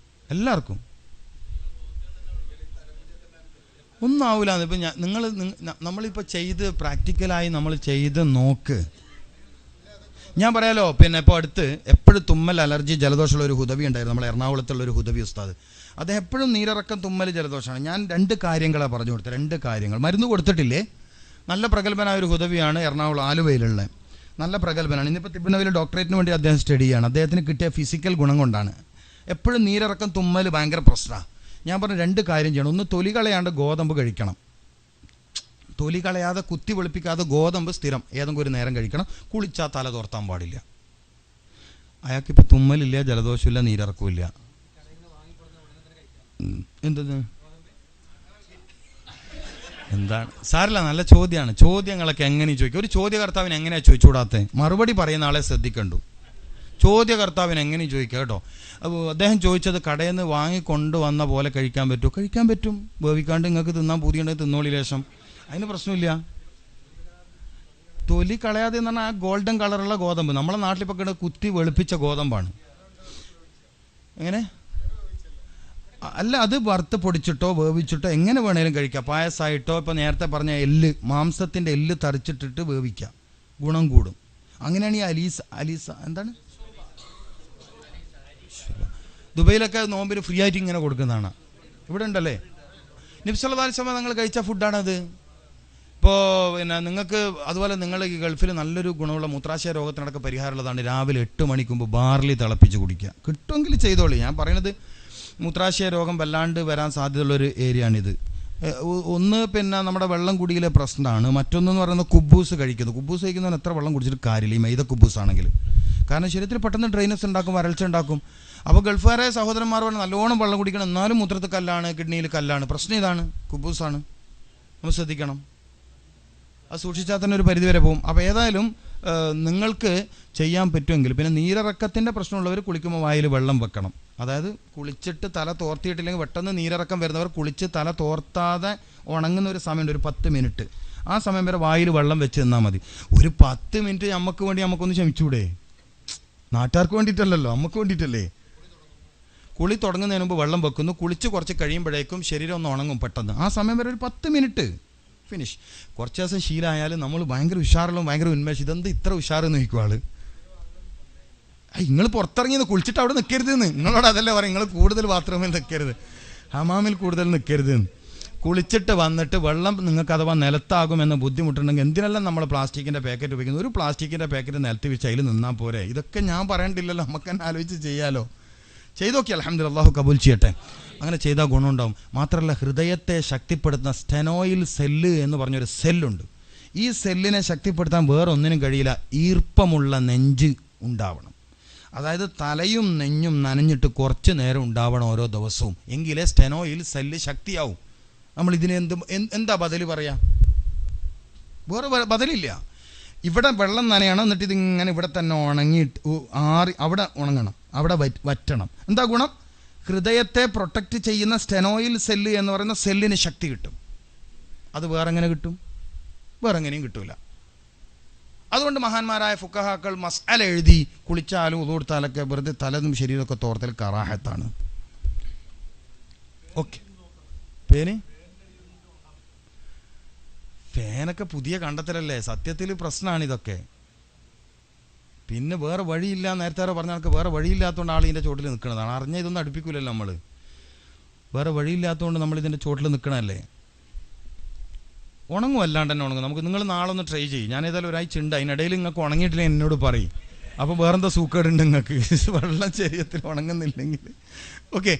എല്ലാവർക്കും. ഒന്നും ആവില്ല. ഇപ്പം നമ്മളിപ്പോൾ പ്രാക്ടിക്കലായി നമ്മൾ ചെയ്ത് നോക്ക്. ഞാൻ പറയാലോ, ഇപ്പോൾ അടുത്ത് എപ്പോഴും തുമ്മൽ, അലർജി, ജലദോഷമുള്ള ഒരു ഹുദവി ഉണ്ടായിരുന്നു. നമ്മൾ എറണാകുളത്തുള്ളൊരു ഹുദവി ഉസ്താദ്. അദ്ദേഹം എപ്പോഴും നീരിറക്കം, തുമ്മൽ, ജലദോഷമാണ്. ഞാൻ 2 കാര്യങ്ങളാണ് പറഞ്ഞു കൊടുത്തത്. 2 കാര്യങ്ങൾ. മരുന്ന് കൊടുത്തിട്ടില്ലേ? നല്ല പ്രഗത്ഭനായ ഒരു ഹുദവിയാണ്, എറണാകുളം ആലുവയിലുള്ള. നല്ല പ്രഗത്ഭനാണ്. ഇന്നിപ്പോൾ തിരുവനന്തപുരം ഡോക്ടറേറ്റിന് വേണ്ടി അദ്ദേഹം സ്റ്റഡി ചെയ്യാണ്. അദ്ദേഹത്തിന് കിട്ടിയ ഫിസിക്കൽ ഗുണം കൊണ്ടാണ്. എപ്പോഴും നീരിറക്കം, തുമ്മൽ ഭയങ്കര പ്രശ്നമാണ്. ഞാൻ പറഞ്ഞ 2 കാര്യം ചെയ്യണം. ഒന്ന്, തൊലി കളയാണ്ട് ഗോതമ്പ് കഴിക്കണം. തൊലി കളയാതെ കുത്തി വെളുപ്പിക്കാതെ ഗോതമ്പ് സ്ഥിരം ഏതെങ്കിലും ഒരു നേരം കഴിക്കണം. കുളിച്ചാൽ തല തോർത്താൻ പാടില്ല. അയാൾക്കിപ്പോൾ തുമ്മലില്ല, ജലദോഷമില്ല, നീരിറക്കമില്ല. എന്താണ്? സാരല്ല, നല്ല ചോദ്യമാണ്. ചോദ്യങ്ങളൊക്കെ എങ്ങനെ ചോദിക്കും? ഒരു ചോദ്യകർത്താവിന് എങ്ങനെയാണ് ചോദിച്ചുകൂടാത്തത്? മറുപടി പറയുന്ന ആളെ ശ്രദ്ധിക്കണ്ടു. ചോദ്യകർത്താവിന് എങ്ങനെ ചോദിക്കുക കേട്ടോ. അപ്പോൾ അദ്ദേഹം ചോദിച്ചത് കടയിൽ നിന്ന് വാങ്ങിക്കൊണ്ട് വന്ന പോലെ കഴിക്കാൻ പറ്റുമോ? കഴിക്കാൻ പറ്റും. വേവിക്കാണ്ട് നിങ്ങൾക്ക് തിന്നാൻ പൂതിയുണ്ടെങ്കിൽ തിന്നോളി ലേശം, അതിന് പ്രശ്നമില്ല. തൊലി കളയാതെ എന്ന് പറഞ്ഞാൽ ആ ഗോൾഡൻ കളറുള്ള ഗോതമ്പ് നമ്മളെ നാട്ടിലിപ്പോൾ കുത്തി വെളുപ്പിച്ച ഗോതമ്പാണ്. എങ്ങനെ? അല്ല, അത് വറുത്ത് പൊടിച്ചിട്ടോ വേവിച്ചിട്ടോ എങ്ങനെ വേണേലും കഴിക്കാം. പായസമായിട്ടോ, ഇപ്പോൾ നേരത്തെ പറഞ്ഞ മാംസത്തിൻ്റെ എല്ല് തറിച്ചിട്ടിട്ട് വേവിക്കാം, ഗുണം കൂടും. അങ്ങനെയാണ് ഈ അലീസ എന്താണ് ദുബൈയിലൊക്കെ നോമ്പിന് ഫ്രീ ആയിട്ട് ഇങ്ങനെ കൊടുക്കുന്നതാണ്. ഇവിടെ ഉണ്ടല്ലേ? നബി സല്ലല്ലാഹു അലൈഹി വസല്ലം നിങ്ങൾ കഴിച്ച ഫുഡാണത്. ഇപ്പോൾ നിങ്ങൾക്ക് അതുപോലെ നിങ്ങൾ ഈ ഗൾഫിൽ നല്ലൊരു ഗുണമുള്ള മൂത്രാശയ രോഗത്തിനടക്കം പരിഹാരമുള്ളതാണ്. രാവിലെ 8 മണിക്ക് മുമ്പ് ബാർലി തിളപ്പിച്ച് കുടിക്കുക. കിട്ടുമെങ്കിൽ ചെയ്തോളി. ഞാൻ പറയുന്നത് മൂത്രാശയ രോഗം വല്ലാണ്ട് വരാൻ സാധ്യതയുള്ളൊരു ഏരിയയാണിത്. ഒന്ന് നമ്മുടെ വെള്ളം കുടിയിലെ പ്രശ്നമാണ്. മറ്റൊന്നെന്ന് പറയുന്നത് കുബൂസ് കഴിക്കുന്നു. കുബൂസ് കഴിക്കുന്നവന് എത്ര വെള്ളം കുടിച്ചിട്ട് കാര്യമില്ല, ഈ മൈദ കുബൂസ് ആണെങ്കിൽ. കാരണം ശരീരത്തിൽ പെട്ടെന്ന് ഡ്രൈനസ് ഉണ്ടാക്കും, വരൾച്ച ഉണ്ടാക്കും. അപ്പോൾ ഗൾഫുകാരെ സഹോദരന്മാർ പറഞ്ഞാൽ നല്ലോണം വെള്ളം കുടിക്കണം, എന്നാലും മൂത്രത്തിൽ കല്ലാണ്, കിഡ്നിയിൽ കല്ലാണ്. പ്രശ്നം ഇതാണ്, കുബൂസാണ്. നമ്മൾ ശ്രദ്ധിക്കണം. അത് സൂക്ഷിച്ചാൽ തന്നെ ഒരു പരിധിവരെ പോകും. അപ്പോൾ ഏതായാലും നിങ്ങൾക്ക് ചെയ്യാൻ പറ്റുമെങ്കിൽ, പിന്നെ നീരിറക്കത്തിൻ്റെ പ്രശ്നമുള്ളവർ കുളിക്കുമ്പോൾ വായിൽ വെള്ളം വെക്കണം. അതായത് കുളിച്ചിട്ട് തല തോർത്തിയിട്ടില്ലെങ്കിൽ പെട്ടെന്ന് നീരിറക്കം വരുന്നവർ കുളിച്ച് തല തോർത്താതെ ഉണങ്ങുന്ന ഒരു സമയമുണ്ട്, ഒരു 10 മിനിറ്റ്. ആ സമയം വരെ വായിൽ വെള്ളം വെച്ച് നിന്നാൽ മതി. ഒരു 10 മിനിറ്റ് നമുക്ക് വേണ്ടി നമുക്കൊന്ന് ക്ഷമിച്ചൂടെ? നാട്ടുകാർക്ക് വേണ്ടിയിട്ടല്ലല്ലോ, നമുക്ക് വേണ്ടിയിട്ടല്ലേ. കുളി തുടങ്ങുന്നതിന് മുമ്പ് വെള്ളം വെക്കുന്നു, കുളിച്ച് കുറച്ച് കഴിയുമ്പോഴേക്കും ശരീരം ഒന്ന് ഉണങ്ങും പെട്ടെന്ന്. ആ സമയം വരെ ഒരു 10 മിനിറ്റ് ഫിനിഷ്. കുറച്ച് ദിവസം ശീലമായാലും നമ്മൾ ഭയങ്കര ഉഷാറുള്ള ഭയങ്കര ഉന്മേഷം. ഇതെന്ത് ഇത്ര ഉഷാറെന്ന് ചോദിക്കും ആള്. നിങ്ങൾ പുറത്തിറങ്ങിയത് കുളിച്ചിട്ട് അവിടെ നിൽക്കരുതെന്ന് നിങ്ങളോട് അതല്ലേ പറയും. നിങ്ങൾ കൂടുതൽ ബാത്റൂമിൽ നിൽക്കരുത്, ഹമാമിൽ കൂടുതൽ നിൽക്കരുതെന്ന്. കുളിച്ചിട്ട് വന്നിട്ട് വെള്ളം നിങ്ങൾക്ക് അഥവാ നിലത്താകുമെന്ന് ബുദ്ധിമുട്ടുണ്ടെങ്കിൽ എന്തിനെല്ലാം നമ്മൾ പ്ലാസ്റ്റിക്കിൻ്റെ പാക്കറ്റ് ഉപയോഗിക്കുന്നത്? ഒരു പ്ലാസ്റ്റിക്കിൻ്റെ പാക്കറ്റ് നിലത്ത് വെച്ച് അതിൽ നിന്നാൽ പോരെ. ഇതൊക്കെ ഞാൻ പറയണ്ടില്ലല്ലോ, നമുക്ക് തന്നെ ആലോചിച്ച് ചെയ്യാലോ. ചെയ്തു നോക്കി, അൽഹംദുലില്ലാഹ്, അല്ലാഹു കബൂൽ ചെയ്യട്ടെ. അങ്ങനെ ചെയ്താൽ ഗുണമുണ്ടാവും. മാത്രമല്ല ഹൃദയത്തെ ശക്തിപ്പെടുത്തുന്ന സ്റ്റെനോയിൽ സെല്ല് എന്ന് പറഞ്ഞൊരു സെല്ലുണ്ട്. ഈ സെല്ലിനെ ശക്തിപ്പെടുത്താൻ വേറെ ഒന്നിനും കഴിയില്ല. ഈർപ്പമുള്ള നെഞ്ച് ഉണ്ടാവണം. അതായത് തലയും നെഞ്ഞും നനഞ്ഞിട്ട് കുറച്ച് നേരം ഉണ്ടാവണം ഓരോ ദിവസവും. എങ്കിലേ സ്റ്റെനോയിൽ സെല്ല് ശക്തിയാവും. നമ്മളിതിന് എന്താ ബദല് പറയാ? വേറെ ബദലില്ല. ഇവിടെ വെള്ളം നനയണം, എന്നിട്ട് ഇതിങ്ങനെ ഇവിടെ തന്നെ ഉണങ്ങിയിട്ട് അവിടെ ഉണങ്ങണം, അവിടെ വറ്റണം. എന്താ ഗുണം? ഹൃദയത്തെ പ്രൊട്ടക്റ്റ് ചെയ്യുന്ന സ്റ്റെനോയിൽ സെല്ല് എന്ന് പറയുന്ന സെല്ലിന് ശക്തി കിട്ടും. അത് വേറെ എങ്ങനെ കിട്ടും? വേറെ എങ്ങനെയും കിട്ടൂല. അതുകൊണ്ട് മഹാന്മാരായ ഫുഖഹാക്കൾ മസ്അല എഴുതി കുളിച്ചാലും ഉദു കൊടുത്താലൊക്കെ വെറുതെ തലതും ശരീരമൊക്കെ തോർത്തൽ കറാഹത്താണ്. ഓക്കെ. ഫാനൊക്കെ പുതിയ കണ്ടെത്തലല്ലേ? സത്യത്തിൽ പ്രശ്നമാണ് ഇതൊക്കെ. പിന്നെ വേറെ വഴിയില്ല, നേരത്തെ പറഞ്ഞ ആൾക്ക് വേറെ വഴിയില്ലാത്തതുകൊണ്ട് ആൾ ഇതിൻ്റെ ചോട്ടിൽ നിൽക്കുന്നതാണ്. അറിഞ്ഞ ഇതൊന്നും അടുപ്പിക്കില്ലല്ലോ നമ്മൾ. വേറെ വഴിയില്ലാത്തതുകൊണ്ട് നമ്മൾ ഇതിൻ്റെ ചോട്ടിൽ നിൽക്കണമല്ലേ. ഉണങ്ങും, അല്ലാണ്ട് തന്നെ ഉണങ്ങും. നമുക്ക് നിങ്ങൾ നാളെ ഒന്ന് ട്രൈ ചെയ്യും. ഞാൻ ഏതായാലും ഒരാഴ്ച ഉണ്ട്, അതിനിടയിൽ നിങ്ങൾക്ക് ഉണങ്ങിയിട്ടില്ല എന്നോട് പറയും. അപ്പോൾ വേറെന്താ സൂക്കേടുണ്ട് നിങ്ങൾക്ക് വെള്ളം ശരീരത്തിൽ ഉണങ്ങുന്നില്ലെങ്കിൽ. ഓക്കെ.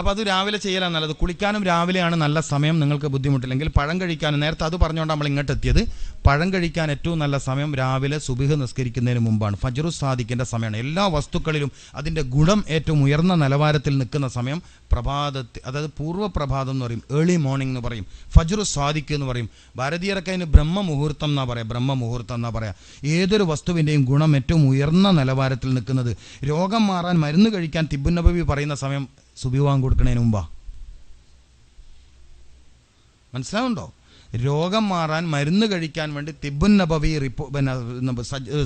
അപ്പോൾ അത് രാവിലെ ചെയ്യലാണ് നല്ലത്. കുളിക്കാനും രാവിലെയാണ് നല്ല സമയം. നിങ്ങൾക്ക് ബുദ്ധിമുട്ടില്ലെങ്കിൽ പഴം കഴിക്കാനും, നേരത്തെ അത് പറഞ്ഞുകൊണ്ട് നമ്മൾ ഇങ്ങോട്ട് എത്തിയത്. പഴം കഴിക്കാൻ ഏറ്റവും നല്ല സമയം രാവിലെ സുബ്ഹ് നിസ്കരിക്കുന്നതിന് മുമ്പാണ്. ഫജ്റു സാദിഖിൻ്റെ സമയമാണ്. എല്ലാ വസ്തുക്കളിലും അതിൻ്റെ ഗുണം ഏറ്റവും ഉയർന്ന നിലവാരത്തിൽ നിൽക്കുന്ന സമയം പ്രഭാതത്തിൽ, അതായത് പൂർവ്വപ്രഭാതം എന്ന് പറയും, ഏർലി മോർണിംഗ് എന്ന് പറയും, ഫജ്റു സാദിഖ് എന്ന് പറയും. ഭാരതീയരൊക്കെ അതിന് ബ്രഹ്മമുഹൂർത്തം എന്നാ പറയാം, ബ്രഹ്മമുഹൂർത്തം എന്നാ പറയാം. ഏതൊരു വസ്തുവിൻ്റെയും ഗുണം ഏറ്റവും ഉയർന്ന നിലവാരത്തിൽ നിൽക്കുന്നത്. രോഗം മാറാൻ മരുന്ന് കഴിക്കാൻ തിബ്ബുൻ നബവി പറയുന്ന സമയം സുബഹി ബാങ്ക് കൊടുക്കുന്നതിന് മുമ്പാ. മനസ്സിലാവുണ്ടോ? രോഗം മാറാൻ മരുന്ന് കഴിക്കാൻ വേണ്ടി തിബ്ബുൻ നബവി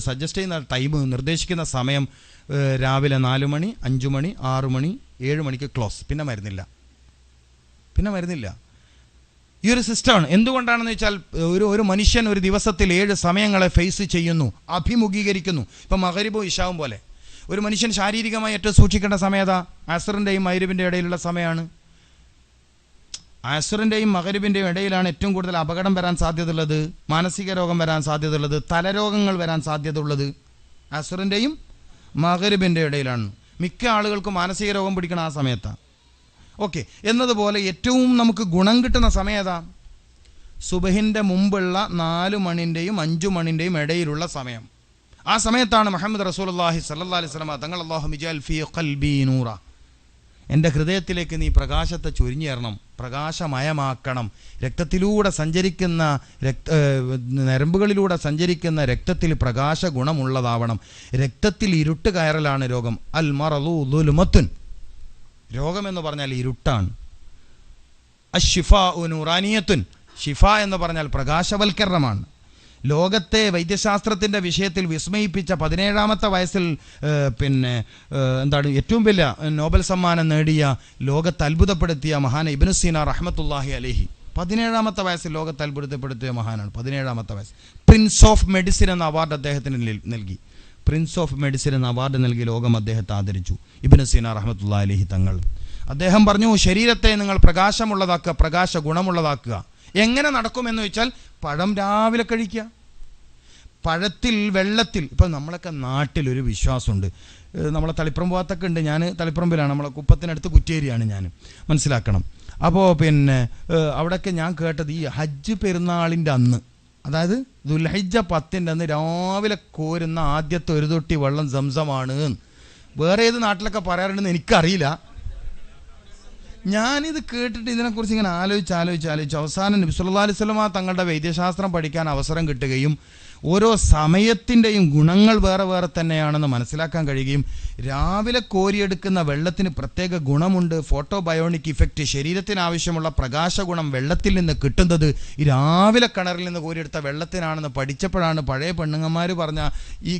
സജസ്റ്റ് ചെയ്യുന്ന ടൈം, നിർദ്ദേശിക്കുന്ന സമയം രാവിലെ 4 മണി, 5 മണി, 6 മണി, 7 മണിക്ക് ക്ലോസ്. പിന്നെ മരുന്നില്ല. ഈ ഒരു സിസ്റ്റമാണ്. എന്തുകൊണ്ടാണെന്ന് വെച്ചാൽ ഒരു മനുഷ്യൻ ഒരു ദിവസത്തിൽ 7 സമയങ്ങളെ ഫേസ് ചെയ്യുന്നു, അഭിമുഖീകരിക്കുന്നു. ഇപ്പം മഗ്‌രിബും ഇശാവും പോലെ. ഒരു മനുഷ്യൻ ശാരീരികമായി ഏറ്റവും സൂക്ഷിക്കേണ്ട സമയതാ അസ്റിൻ്റെയും മഗ്‌രിബിൻ്റെ ഇടയിലുള്ള സമയമാണ്. അസ്റിൻ്റെയും മഗ്‌രിബിൻ്റെയും ഇടയിലാണ് ഏറ്റവും കൂടുതൽ അപകടം വരാൻ സാധ്യതയുള്ളത്, മാനസിക രോഗം വരാൻ സാധ്യതയുള്ളത്, തലരോഗങ്ങൾ വരാൻ സാധ്യതയുള്ളത് അസ്റിൻ്റെയും മഗ്‌രിബിൻ്റെ ഇടയിലാണ്. മിക്ക ആളുകൾക്കും മാനസിക രോഗം പിടിക്കണം ആ സമയത്താണ്. ഓക്കെ. എന്നതുപോലെ ഏറ്റവും നമുക്ക് ഗുണം കിട്ടുന്ന സമയതാ സുബഹിൻ്റെ മുമ്പുള്ള 4 മണിൻ്റെയും 5 മണിൻ്റെയും ഇടയിലുള്ള സമയം. ആ സമയത്താണ് മുഹമ്മദ് റസൂലുള്ളാഹി സ്വല്ലല്ലാഹി അലൈഹി വസല്ലം തങ്ങൾ അല്ലാഹുമ്മ ഇജ്അൽ ഫീ ഖൽബി നൂറ, എൻ്റെ ഹൃദയത്തിലേക്ക് നീ പ്രകാശത്തെ ചൊരിഞ്ഞു തരണം, പ്രകാശമയമാക്കണം. രക്തത്തിലൂടെ സഞ്ചരിക്കുന്ന നരമ്പുകളിലൂടെ സഞ്ചരിക്കുന്ന രക്തത്തിൽ പ്രകാശ ഗുണമുള്ളതാവണം. രക്തത്തിൽ ഇരുട്ട് കയറലാണ് രോഗം. അൽ മറളു ദുൽമത്തുൻ, രോഗമെന്ന് പറഞ്ഞാൽ ഇരുട്ടാണ്. അശ്ശിഫാഉ നൂറാനിയത്തുൻ, ഷിഫ എന്ന് പറഞ്ഞാൽ പ്രകാശവൽക്കരണമാണ്. ലോകത്തെ വൈദ്യശാസ്ത്രത്തിൻ്റെ വിഷയത്തിൽ വിസ്മയിപ്പിച്ച 17ാമത്തെ വയസ്സിൽ ഏറ്റവും വലിയ നോബൽ സമ്മാനം നേടിയ, ലോകത്തെ അത്ഭുതപ്പെടുത്തിയ മഹാൻ ഇബ്നു സീന റഹ്മത്തുള്ളാഹി അലൈഹി 17ാമത്തെ വയസ്സിൽ ലോകത്തെ അത്ഭുതപ്പെടുത്തിയ മഹാനാണ്. 17ാമത്തെ വയസ്സ്. പ്രിൻസ് ഓഫ് മെഡിസിൻ എന്ന അവാർഡ് അദ്ദേഹത്തിന് നൽകി. പ്രിൻസ് ഓഫ് മെഡിസിൻ എന്ന അവാർഡ് നൽകി ലോകം അദ്ദേഹത്തെ ആദരിച്ചു. ഇബ്നു സീന റഹ്മത്തുള്ളാഹി അലൈഹി തങ്ങൾ. അദ്ദേഹം പറഞ്ഞു, ശരീരത്തെ നിങ്ങൾ പ്രകാശമുള്ളതാക്കുക, പ്രകാശ ഗുണമുള്ളതാക്കുക. എങ്ങനെ നടക്കുമെന്ന് വെച്ചാൽ പഴം രാവിലെ കഴിക്കുക. പഴത്തിൽ, വെള്ളത്തിൽ. ഇപ്പം നമ്മളൊക്കെ നാട്ടിലൊരു വിശ്വാസമുണ്ട്. നമ്മളെ തളിപ്പറമ്പ് ഭാഗത്തൊക്കെ ഉണ്ട്. ഞാൻ തളിപ്പറമ്പിലാണ്, നമ്മളെ കുപ്പത്തിനടുത്ത് കുറ്റേരിയാണ് ഞാൻ, മനസ്സിലാക്കണം. അപ്പോൾ അവിടെയൊക്കെ ഞാൻ കേട്ടത് ഈ ഹജ്ജ് പെരുന്നാളിൻ്റെ അന്ന്, അതായത് ദുൽഹിജ്ജ 10-ൻ്റെ അന്ന് രാവിലെ കോരുന്ന ആദ്യത്തെ ഒരു തൊട്ടി വെള്ളം സംസമാണ്. വേറെ ഏത് നാട്ടിലൊക്കെ പറയാറുണ്ടെന്ന് എനിക്കറിയില്ല. ഞാനിത് കേട്ടിട്ട് ഇതിനെക്കുറിച്ച് ഇങ്ങനെ ആലോചിച്ച് അവസാനം നബി സല്ലല്ലാഹു അലൈഹി വസല്ലം തങ്ങളുടെ വൈദ്യശാസ്ത്രം പഠിക്കാൻ അവസരം കിട്ടുകയും ഓരോ സമയത്തിൻ്റെയും ഗുണങ്ങൾ വേറെ വേറെ തന്നെയാണെന്ന് മനസ്സിലാക്കാൻ കഴിയുകയും രാവിലെ കോരിയെടുക്കുന്ന വെള്ളത്തിന് പ്രത്യേക ഗുണമുണ്ട്. ഫോട്ടോബയോണിക് ഇഫക്റ്റ്, ശരീരത്തിന് ആവശ്യമുള്ള പ്രകാശ ഗുണം വെള്ളത്തിൽ നിന്ന് കിട്ടുന്നത് ഈ രാവിലെ കിണറിൽ നിന്ന് കോരിയെടുത്ത വെള്ളത്തിനാണെന്ന് പഠിച്ചപ്പോഴാണ് പഴയ പെണ്ണുങ്ങന്മാർ പറഞ്ഞ ഈ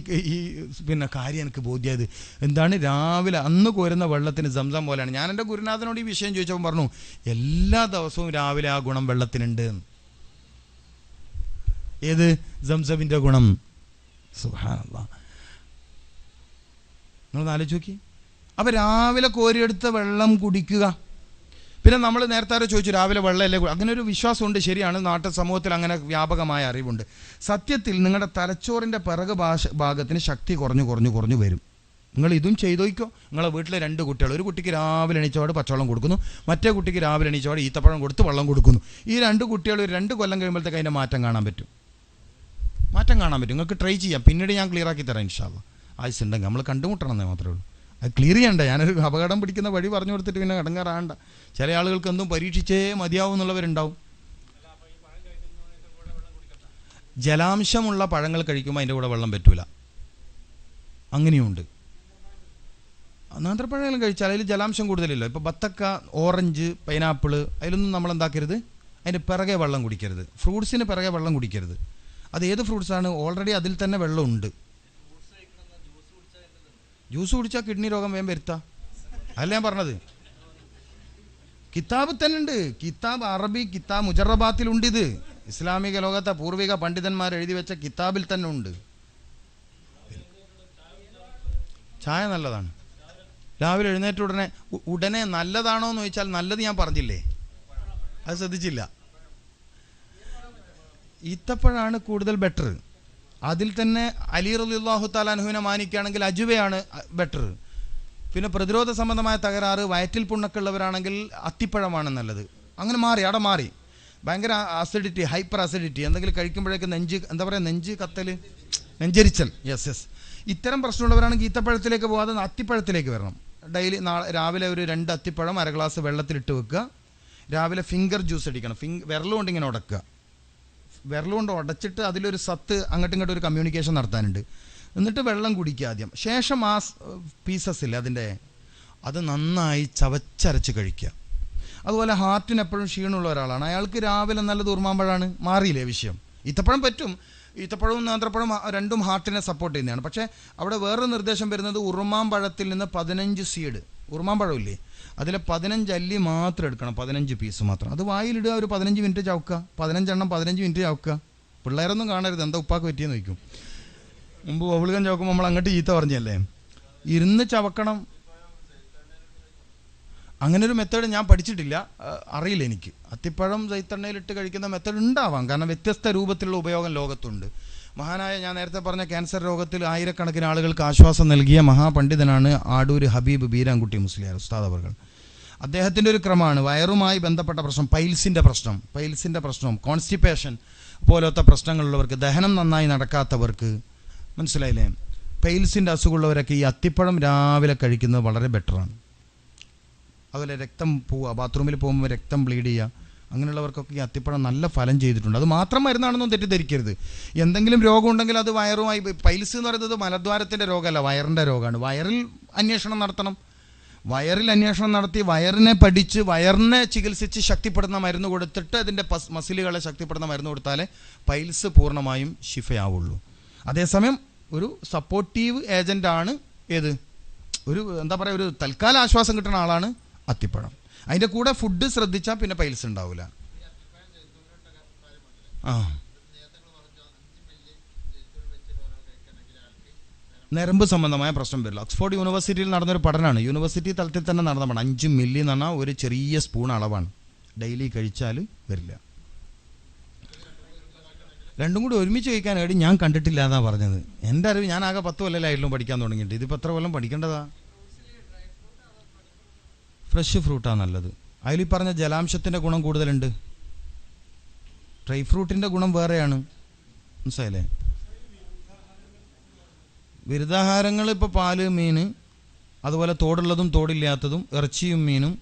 പിന്നെ കാര്യം എനിക്ക് ബോധ്യമായത്. എന്താണ്? രാവിലെ അന്ന് കോരുന്ന വെള്ളത്തിന് സംസം പോലെയാണ്. ഞാൻ എൻ്റെ ഗുരുനാഥനോട് ഈ വിഷയം ചോദിച്ചപ്പോൾ പറഞ്ഞു, എല്ലാ ദിവസവും രാവിലെ ആ ഗുണം വെള്ളത്തിനുണ്ട്. ഏത്? സംസമിൻ്റെ ഗുണം. സുബ്ഹാനല്ലാഹ്, നിങ്ങളൊന്ന് ആലോചിച്ച് നോക്കി. അപ്പം രാവിലെ കോരിയെടുത്ത വെള്ളം കുടിക്കുക. പിന്നെ നമ്മൾ നേരത്തെ ചോദിച്ചു രാവിലെ വെള്ളമല്ലേ, അങ്ങനെ ഒരു വിശ്വാസമുണ്ട്. ശരിയാണ്, നാട്ടിൽ സമൂഹത്തിൽ അങ്ങനെ വ്യാപകമായ അറിവുണ്ട്. സത്യത്തിൽ നിങ്ങളുടെ തലച്ചോറിൻ്റെ പിറക് ഭാഗത്തിന് ശക്തി കുറഞ്ഞു വരും. നിങ്ങൾ ഇതും ചെയ്തു നോക്കിക്കോ. നിങ്ങളെ വീട്ടിലെ 2 കുട്ടികൾ, ഒരു കുട്ടിക്ക് രാവിലെ എണീച്ചോടെ പച്ചവെള്ളം കൊടുക്കുന്നു, മറ്റേ കുട്ടിക്ക് രാവിലെ എണീച്ചോടെ ഈത്തപ്പഴം കൊടുത്ത് വെള്ളം കൊടുക്കുന്നു. ഈ 2 കുട്ടികൾ 2 കൊല്ലം കഴിയുമ്പോഴത്തേക്ക് അതിൻ്റെ മാറ്റം കാണാൻ പറ്റും. നിങ്ങൾക്ക് ട്രൈ ചെയ്യാം. പിന്നീട് ഞാൻ ക്ലിയർ ആക്കി തരാം ഇൻഷാ അല്ലാഹ്. ആയുസുണ്ടെങ്കിൽ നമ്മൾ കണ്ടുമുട്ടണമെന്നേ മാത്രമേ ഉള്ളൂ. അത് ക്ലിയർ ചെയ്യണ്ട. ഞാനൊരു അപകടം പിടിക്കുന്ന വഴി പറഞ്ഞു കൊടുത്തിട്ട് പിന്നെ കടങ്ങാറാണ്ട. ചില ആളുകൾക്ക് എന്തും പരീക്ഷിച്ചേ മതിയാവും എന്നുള്ളവരുണ്ടാവും. ജലാംശമുള്ള പഴങ്ങൾ കഴിക്കുമ്പോൾ അതിൻ്റെ കൂടെ വെള്ളം പറ്റൂല, അങ്ങനെയുണ്ട്. നേന്ത്രപ്പഴം കഴിച്ചാൽ അതിൽ ജലാംശം കൂടുതലില്ല. ഇപ്പോൾ ബത്തക്ക, ഓറഞ്ച്, പൈനാപ്പിൾ, അതിലൊന്നും നമ്മൾ എന്താക്കരുത്, അതിൻ്റെ പിറകെ വെള്ളം കുടിക്കരുത്. ഫ്രൂട്ട്സിന് പിറകെ വെള്ളം കുടിക്കരുത്. അത് ഏത് ഫ്രൂട്ട്സാണ്? ഓൾറെഡി അതിൽ തന്നെ വെള്ളമുണ്ട്. ജ്യൂസ് കുടിച്ചാൽ കിഡ്നി രോഗം വേഗം വരുത്താം. അതല്ല ഞാൻ പറഞ്ഞത്. കിതാബ് തന്നെ ഉണ്ട്. കിതാബ്, അറബി കിതാബ് മുജറബാത്തിലുണ്ട്. ഇത് ഇസ്ലാമിക ലോകത്തെ പൂർവിക പണ്ഡിതന്മാർ എഴുതി വെച്ച കിതാബിൽ തന്നെ ഉണ്ട്. ചായ നല്ലതാണ്. രാവിലെ എഴുന്നേറ്റ ഉടനെ നല്ലതാണോ എന്ന് ചോദിച്ചാൽ നല്ലത് ഞാൻ പറഞ്ഞില്ലേ, അത് ശ്രദ്ധിച്ചില്ല. ഈത്തപ്പഴമാണ് കൂടുതൽ ബെറ്റർ. അതിൽ തന്നെ അലി റളിയല്ലാഹു തആല അൻഹുവിനെ മാനിക്കുകയാണെങ്കിൽ അജുവയാണ് ബെറ്റർ. പിന്നെ പ്രതിരോധ സംബന്ധമായ തകരാറ്, വയറ്റിൽ പുണ്ണൊക്കെയുള്ളവരാണെങ്കിൽ അത്തിപ്പഴമാണ് നല്ലത്. അങ്ങനെ മാറി ഭയങ്കര അസിഡിറ്റി, ഹൈപ്പർ അസിഡിറ്റി, എന്തെങ്കിലും കഴിക്കുമ്പോഴേക്ക് നെഞ്ച് കത്തൽ, നെഞ്ചരിച്ചൽ, യെസ്, ഇത്തരം പ്രശ്നമുള്ളവരാണെങ്കിൽ ഈത്തപ്പഴത്തിലേക്ക് പോകാതെ അത്തിപ്പഴത്തിലേക്ക് വരണം. ഡെയിലി രാവിലെ ഒരു 2 അത്തിപ്പഴം 1/2 ഗ്ലാസ് വെള്ളത്തിലിട്ട് വെക്കുക. രാവിലെ ഫിംഗർ ജ്യൂസ് അടിക്കണം. വിരലുകൊണ്ട് ഇങ്ങനെ ഉടക്കുക. വിരലുകൊണ്ട് ഉടച്ചിട്ട് അതിലൊരു സത്ത് അങ്ങോട്ടും ഇങ്ങോട്ടും ഒരു കമ്മ്യൂണിക്കേഷൻ നടത്താനുണ്ട്. എന്നിട്ട് വെള്ളം കുടിക്കുക ആദ്യം. ശേഷം ആ പീസസ് ഇല്ല അതിൻ്റെ, അത് നന്നായി ചവച്ചരച്ച് കഴിക്കുക. അതുപോലെ ഹാർട്ടിന് എപ്പോഴും ക്ഷീണമുള്ള ഒരാളാണ്, അയാൾക്ക് രാവിലെ നല്ലത് ഉറുമാമ്പഴമാണ്. മാറിയില്ലേ വിഷയം? ഈത്തപ്പഴം പറ്റും. ഈത്തപ്പഴവും നേന്ത്രപ്പഴവും രണ്ടും ഹാർട്ടിനെ സപ്പോർട്ട് ചെയ്യുന്നതാണ്. പക്ഷേ അവിടെ വേറൊരു നിർദ്ദേശം വരുന്നത് ഉറുമാമ്പഴത്തിൽ നിന്ന് 15 സീഡ്, ഉറുമാമ്പഴമില്ലേ, അതിലെ 15 അല്ലി മാത്രം എടുക്കണം, 15 പീസ് മാത്രം. അത് വായിലിടുക, ഒരു 15 മിനിറ്റ് ചവക്കുക. 15 എണ്ണം 15 മിനിറ്റ് ചവക്കുക. പിള്ളേരൊന്നും കാണരുത്, എന്താ ഉപ്പാക്ക് പറ്റിയെന്ന് ചോദിക്കും. മുമ്പ് ബബിൾഗം ചവക്കുമ്പോൾ നമ്മൾ അങ്ങോട്ട് ചീത്ത പറഞ്ഞല്ലേ, ഇരുന്ന് ചവക്കണം. അങ്ങനെ ഒരു മെത്തേഡ് ഞാൻ പഠിച്ചിട്ടില്ല, അറിയില്ല എനിക്ക്. അത്തിപ്പഴം സൈത്തെണ്ണയിലിട്ട് കഴിക്കുന്ന മെത്തേഡ് ഉണ്ടാവാം, കാരണം വ്യത്യസ്ത രൂപത്തിലുള്ള ഉപയോഗം ലോകത്തുണ്ട്. മഹാനായ, ഞാൻ നേരത്തെ പറഞ്ഞ ക്യാൻസർ രോഗത്തിൽ ആയിരക്കണക്കിന് ആളുകൾക്ക് ആശ്വാസം നൽകിയ മഹാപണ്ഡിതനാണ് ആടൂർ ഹബീബ് ബീരാൻകുട്ടി മുസ്ലിയാർ ഉസ്താദ് അവർകൾ. അദ്ദേഹത്തിൻ്റെ ഒരു ക്രമമാണ് വയറുമായി ബന്ധപ്പെട്ട പ്രശ്നം, പൈൽസിൻ്റെ പ്രശ്നം, കോൺസ്റ്റിപ്പേഷൻ പോലത്തെ പ്രശ്നങ്ങളുള്ളവർക്ക്, ദഹനം നന്നായി നടക്കാത്തവർക്ക്, മനസ്സിലായില്ലേ, പൈൽസിൻ്റെ അസുഖമുള്ളവരൊക്കെ ഈ അത്തിപ്പഴം രാവിലെ കഴിക്കുന്നത് വളരെ ബെറ്ററാണ്. അതുപോലെ രക്തം പോവുക, ബാത്റൂമിൽ പോകുമ്പോൾ രക്തം ബ്ലീഡ് ചെയ്യുക, അങ്ങനെയുള്ളവർക്കൊക്കെ ഈ അത്തിപ്പഴം നല്ല ഫലം ചെയ്തിട്ടുണ്ട്. അത് മാത്രം മരുന്നാണെന്നും തെറ്റിദ്ധരിക്കരുത്. എന്തെങ്കിലും രോഗം ഉണ്ടെങ്കിൽ അത് വയറുമായി, പൈൽസ് എന്ന് പറയുന്നത് മലദ്വാരത്തിൻ്റെ രോഗമല്ല, വയറിൻ്റെ രോഗമാണ്. വയറിൽ അന്വേഷണം നടത്തണം. വയറിൽ അന്വേഷണം നടത്തി വയറിനെ പഠിച്ച് വയറിനെ ചികിത്സിച്ച് ശക്തിപ്പെടുന്ന മരുന്ന് കൊടുത്തിട്ട് അതിൻ്റെ മസിലുകളെ ശക്തിപ്പെടുന്ന മരുന്ന് കൊടുത്താലേ പൈൽസ് പൂർണ്ണമായും ശിഫയാവുള്ളൂ. അതേസമയം ഒരു സപ്പോർട്ടീവ് ഏജൻ്റാണ് ഏത്, ഒരു എന്താ പറയുക, ഒരു തൽക്കാല ആശ്വാസം കിട്ടുന്ന ആളാണ് അത്തിപ്പഴം. അതിൻ്റെ കൂടെ ഫുഡ് ശ്രദ്ധിച്ചാൽ പിന്നെ പൈൽസ് ഉണ്ടാവില്ല. നരമ്പ് സംബന്ധമായ പ്രശ്നം വരില്ല. ഓക്സ്ഫോർഡ് യൂണിവേഴ്സിറ്റിയിൽ നടന്നൊരു പഠനമാണ്, യൂണിവേഴ്സിറ്റി തലത്തിൽ തന്നെ നടന്ന പഠനം. 5 മില്ലി എന്ന് പറഞ്ഞാൽ ഒരു ചെറിയ സ്പൂൺ അളവാണ്, ഡെയിലി കഴിച്ചാൽ വരില്ല. രണ്ടും കൂടി ഒരുമിച്ച് കഴിക്കാൻ വേണ്ടി ഞാൻ കണ്ടിട്ടില്ല എന്നാണ് പറഞ്ഞത്. എൻ്റെ അറിവ്, ഞാൻ ആകെ 10 കൊല്ലമായിട്ടുള്ളൂ പഠിക്കാൻ തുടങ്ങിയിട്ട്. ഇതിപ്പോൾ എത്ര കൊല്ലം പഠിക്കേണ്ടതാ? ഫ്രഷ് ഫ്രൂട്ടാണ് നല്ലത്. അതിൽ പറഞ്ഞ ജലാംശത്തിൻ്റെ ഗുണം കൂടുതലുണ്ട്. ഡ്രൈ ഫ്രൂട്ടിൻ്റെ ഗുണം വേറെയാണ്, മനസ്സിലായില്ലേ? വിരുദ്ധാഹാരങ്ങൾ ഇപ്പോൾ പാല്, മീൻ, അതുപോലെ തോടുള്ളതും തോടില്ലാത്തതും, ഇറച്ചിയും മീനും,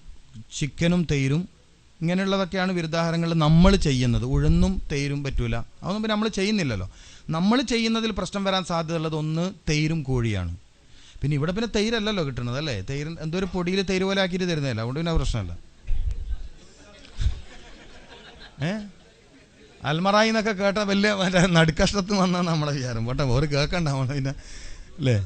ചിക്കനും തൈരും, ഇങ്ങനെയുള്ളതൊക്കെയാണ് വിരുദ്ധാഹാരങ്ങൾ നമ്മൾ ചെയ്യുന്നത്. ഉഴുന്നും തൈരും പറ്റൂല, അതൊന്നും പിന്നെ നമ്മൾ ചെയ്യുന്നില്ലല്ലോ. നമ്മൾ ചെയ്യുന്നതിൽ പ്രശ്നം വരാൻ സാധ്യതയുള്ളത് ഒന്ന് തൈരും കോഴിയാണ്. പിന്നെ ഇവിടെ പിന്നെ തൈരല്ലല്ലോ കിട്ടുന്നത് അല്ലേ, തൈര് എന്തോ ഒരു പൊടിയിൽ തൈര് പോലെ ആക്കിയിട്ട് തരുന്നില്ല, അതുകൊണ്ട് പിന്നെ പ്രശ്നമല്ല. അൽമറായി എന്നൊക്കെ കേട്ട വലിയ മറ്റേ നടുക്കഷ്ടത്ത് വന്നാൽ നമ്മളെ വിചാരം പോട്ടെ, ഒരു കേൾക്കണ്ടാവണം പിന്നെ അല്ലേ.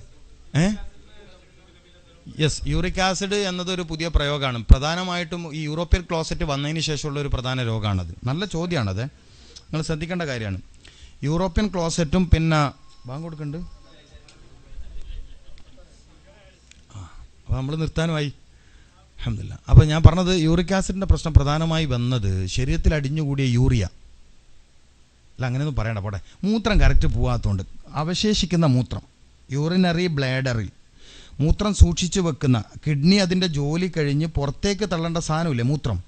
യെസ്, യൂറിക് ആസിഡ് എന്നതൊരു പുതിയ പ്രയോഗമാണ്. പ്രധാനമായിട്ടും ഈ യൂറോപ്യൻ ക്ലോസറ്റ് വന്നതിന് ശേഷമുള്ള ഒരു പ്രധാന രോഗമാണത്. നല്ല ചോദ്യമാണത്, നിങ്ങൾ ശ്രദ്ധിക്കേണ്ട കാര്യമാണ്. യൂറോപ്യൻ ക്ലോസറ്റും പിന്നെ ബാങ്ക് കൊടുക്കുന്നുണ്ട്. അപ്പോൾ നമ്മൾ നിർത്താനുമായി അൽഹംദുലില്ലാ. അപ്പോൾ ഞാൻ പറഞ്ഞത് യൂറിക് ആസിഡിൻ്റെ പ്രശ്നം പ്രധാനമായി വന്നത് ശരീരത്തിൽ അടിഞ്ഞുകൂടിയ യൂറിയ അല്ല, അങ്ങനെയൊന്നും പറയണ്ട പോട്ടെ, മൂത്രം കറക്റ്റ് പോകാത്തതുകൊണ്ട് അവശേഷിക്കുന്ന മൂത്രം, യൂറിനറി ബ്ലാഡറിൽ മൂത്രം സൂക്ഷിച്ചു വെക്കുന്ന കിഡ്നി അതിൻ്റെ ജോലി കഴിഞ്ഞ് പുറത്തേക്ക് തള്ളേണ്ട സാധനമില്ലേ മൂത്രം,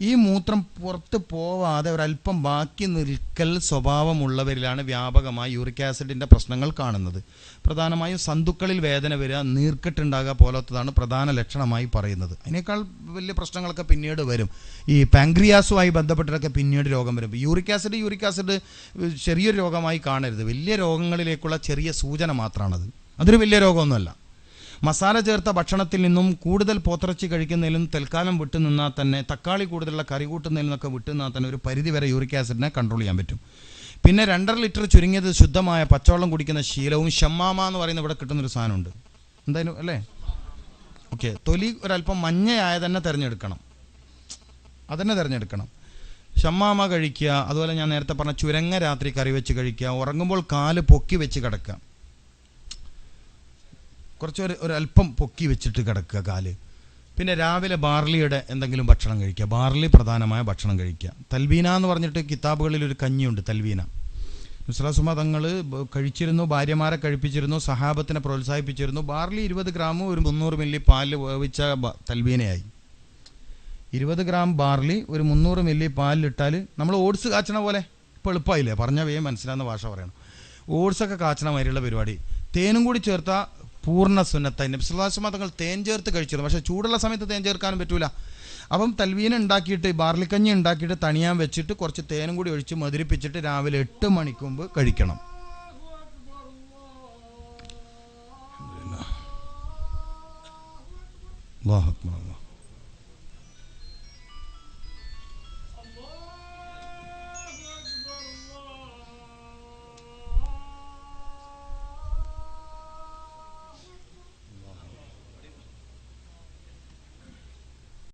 ഈ മൂത്രം പുറത്ത് പോവാതെ ഒരല്പം ബാക്കി നിൽക്കൽ സ്വഭാവമുള്ളവരിലാണ് വ്യാപകമായി യൂറിക് ആസിഡിൻ്റെ പ്രശ്നങ്ങൾ കാണുന്നത്. പ്രധാനമായും സന്തുക്കളിൽ വേദന വരിക, നീർക്കെട്ടുണ്ടാകുക പോലത്തതാണ് പ്രധാന ലക്ഷണമായി പറയുന്നത്. അതിനേക്കാൾ വലിയ പ്രശ്നങ്ങളൊക്കെ പിന്നീട് വരും. ഈ പാങ്ക്രിയാസുമായി ബന്ധപ്പെട്ടിട്ടൊക്കെ പിന്നീട് രോഗം വരും. യൂറിക് ആസിഡ് ചെറിയൊരു രോഗമായി കാണരുത്, വലിയ രോഗങ്ങളിലേക്കുള്ള ചെറിയ സൂചന മാത്രമാണത്. അതൊരു വലിയ രോഗമൊന്നുമല്ല. മസാല ചേർത്ത ഭക്ഷണത്തിൽ നിന്നും കൂടുതൽ പോത്തിറച്ചി കഴിക്കുന്നതിലും തൽക്കാലം വിട്ടു നിന്നാൽ തന്നെ, തക്കാളി കൂടുതലുള്ള കറി കൂട്ടുന്നതിൽ നിന്നൊക്കെ വിട്ടു നിന്നാൽ തന്നെ ഒരു പരിധി വരെ യൂറിക് ആസിഡിനെ കൺട്രോൾ ചെയ്യാൻ പറ്റും. പിന്നെ 2.5 ലിറ്റർ ചുരുങ്ങിയത് ശുദ്ധമായ പച്ചവെള്ളം കുടിക്കുന്ന ശീലവും, ഷമ്മാമ എന്ന് പറയുന്ന ഇവിടെ കിട്ടുന്നൊരു സാധനമുണ്ട്, എന്തായാലും അല്ലേ, ഓക്കെ. തൊലി ഒരല്പം മഞ്ഞയായ തന്നെ തിരഞ്ഞെടുക്കണം, അതന്നെ തിരഞ്ഞെടുക്കണം. ഷമ്മാമ കഴിക്കുക. അതുപോലെ ഞാൻ നേരത്തെ പറഞ്ഞ ചുരങ്ങ രാത്രി കറി വെച്ച് കഴിക്കുക. ഉറങ്ങുമ്പോൾ കാല് പൊക്കി വെച്ച് കിടക്കുക, കുറച്ച് ഒരല്പം പൊക്കി വെച്ചിട്ട് കിടക്കുക കാല്. പിന്നെ രാവിലെ ബാർലിയുടെ എന്തെങ്കിലും ഭക്ഷണം കഴിക്കുക, ബാർലി പ്രധാനമായ ഭക്ഷണം കഴിക്കുക. തൽവീന എന്ന് പറഞ്ഞിട്ട് കിതാബുകളിൽ ഒരു കഞ്ഞിയുണ്ട്, തൽവീന. മുസ്ലാസുമ തങ്ങൾ കഴിച്ചിരുന്നു, ഭാര്യമാരെ കഴിപ്പിച്ചിരുന്നു, സഹാബത്തിനെ പ്രോത്സാഹിപ്പിച്ചിരുന്നു. ബാർലി 20 ഗ്രാമും ഒരു 300 മില്ലി പാലിൽ വേവിച്ച തൽവീനയായി. 20 ഗ്രാം ബാർലി ഒരു 300 മില്ലി പാലിലിട്ടാൽ നമ്മൾ ഓട്സ് കാച്ചണ പോലെ, ഇപ്പോൾ എളുപ്പമായില്ലേ, പറഞ്ഞ വേഗം മനസ്സിലാകുന്ന ഭാഷ പറയണം. ഓട്സൊക്കെ കാച്ചണ മാതിരിയുള്ള പരിപാടി. തേനും കൂടി ചേർത്താൽ പൂർണ്ണ സുന്നത്തായി. നബി സല്ലല്ലാഹു അലൈഹി വസല്ലം തങ്ങൾ തേൻ ചേർത്ത് കഴിച്ചിരുന്നു, പക്ഷേ ചൂടുള്ള സമയത്ത് തേൻ ചേർക്കാനും പറ്റൂല. അപ്പം തൽവീന ഉണ്ടാക്കിയിട്ട്, ബാർലിക്കഞ്ഞി ഉണ്ടാക്കിയിട്ട് തണിയാൻ വെച്ചിട്ട് കുറച്ച് തേനും കൂടി ഒഴിച്ച് മധുരിപ്പിച്ചിട്ട് രാവിലെ 8 മണിക്ക് മുമ്പ് കഴിക്കണം. അല്ലാഹു അക്ബർ.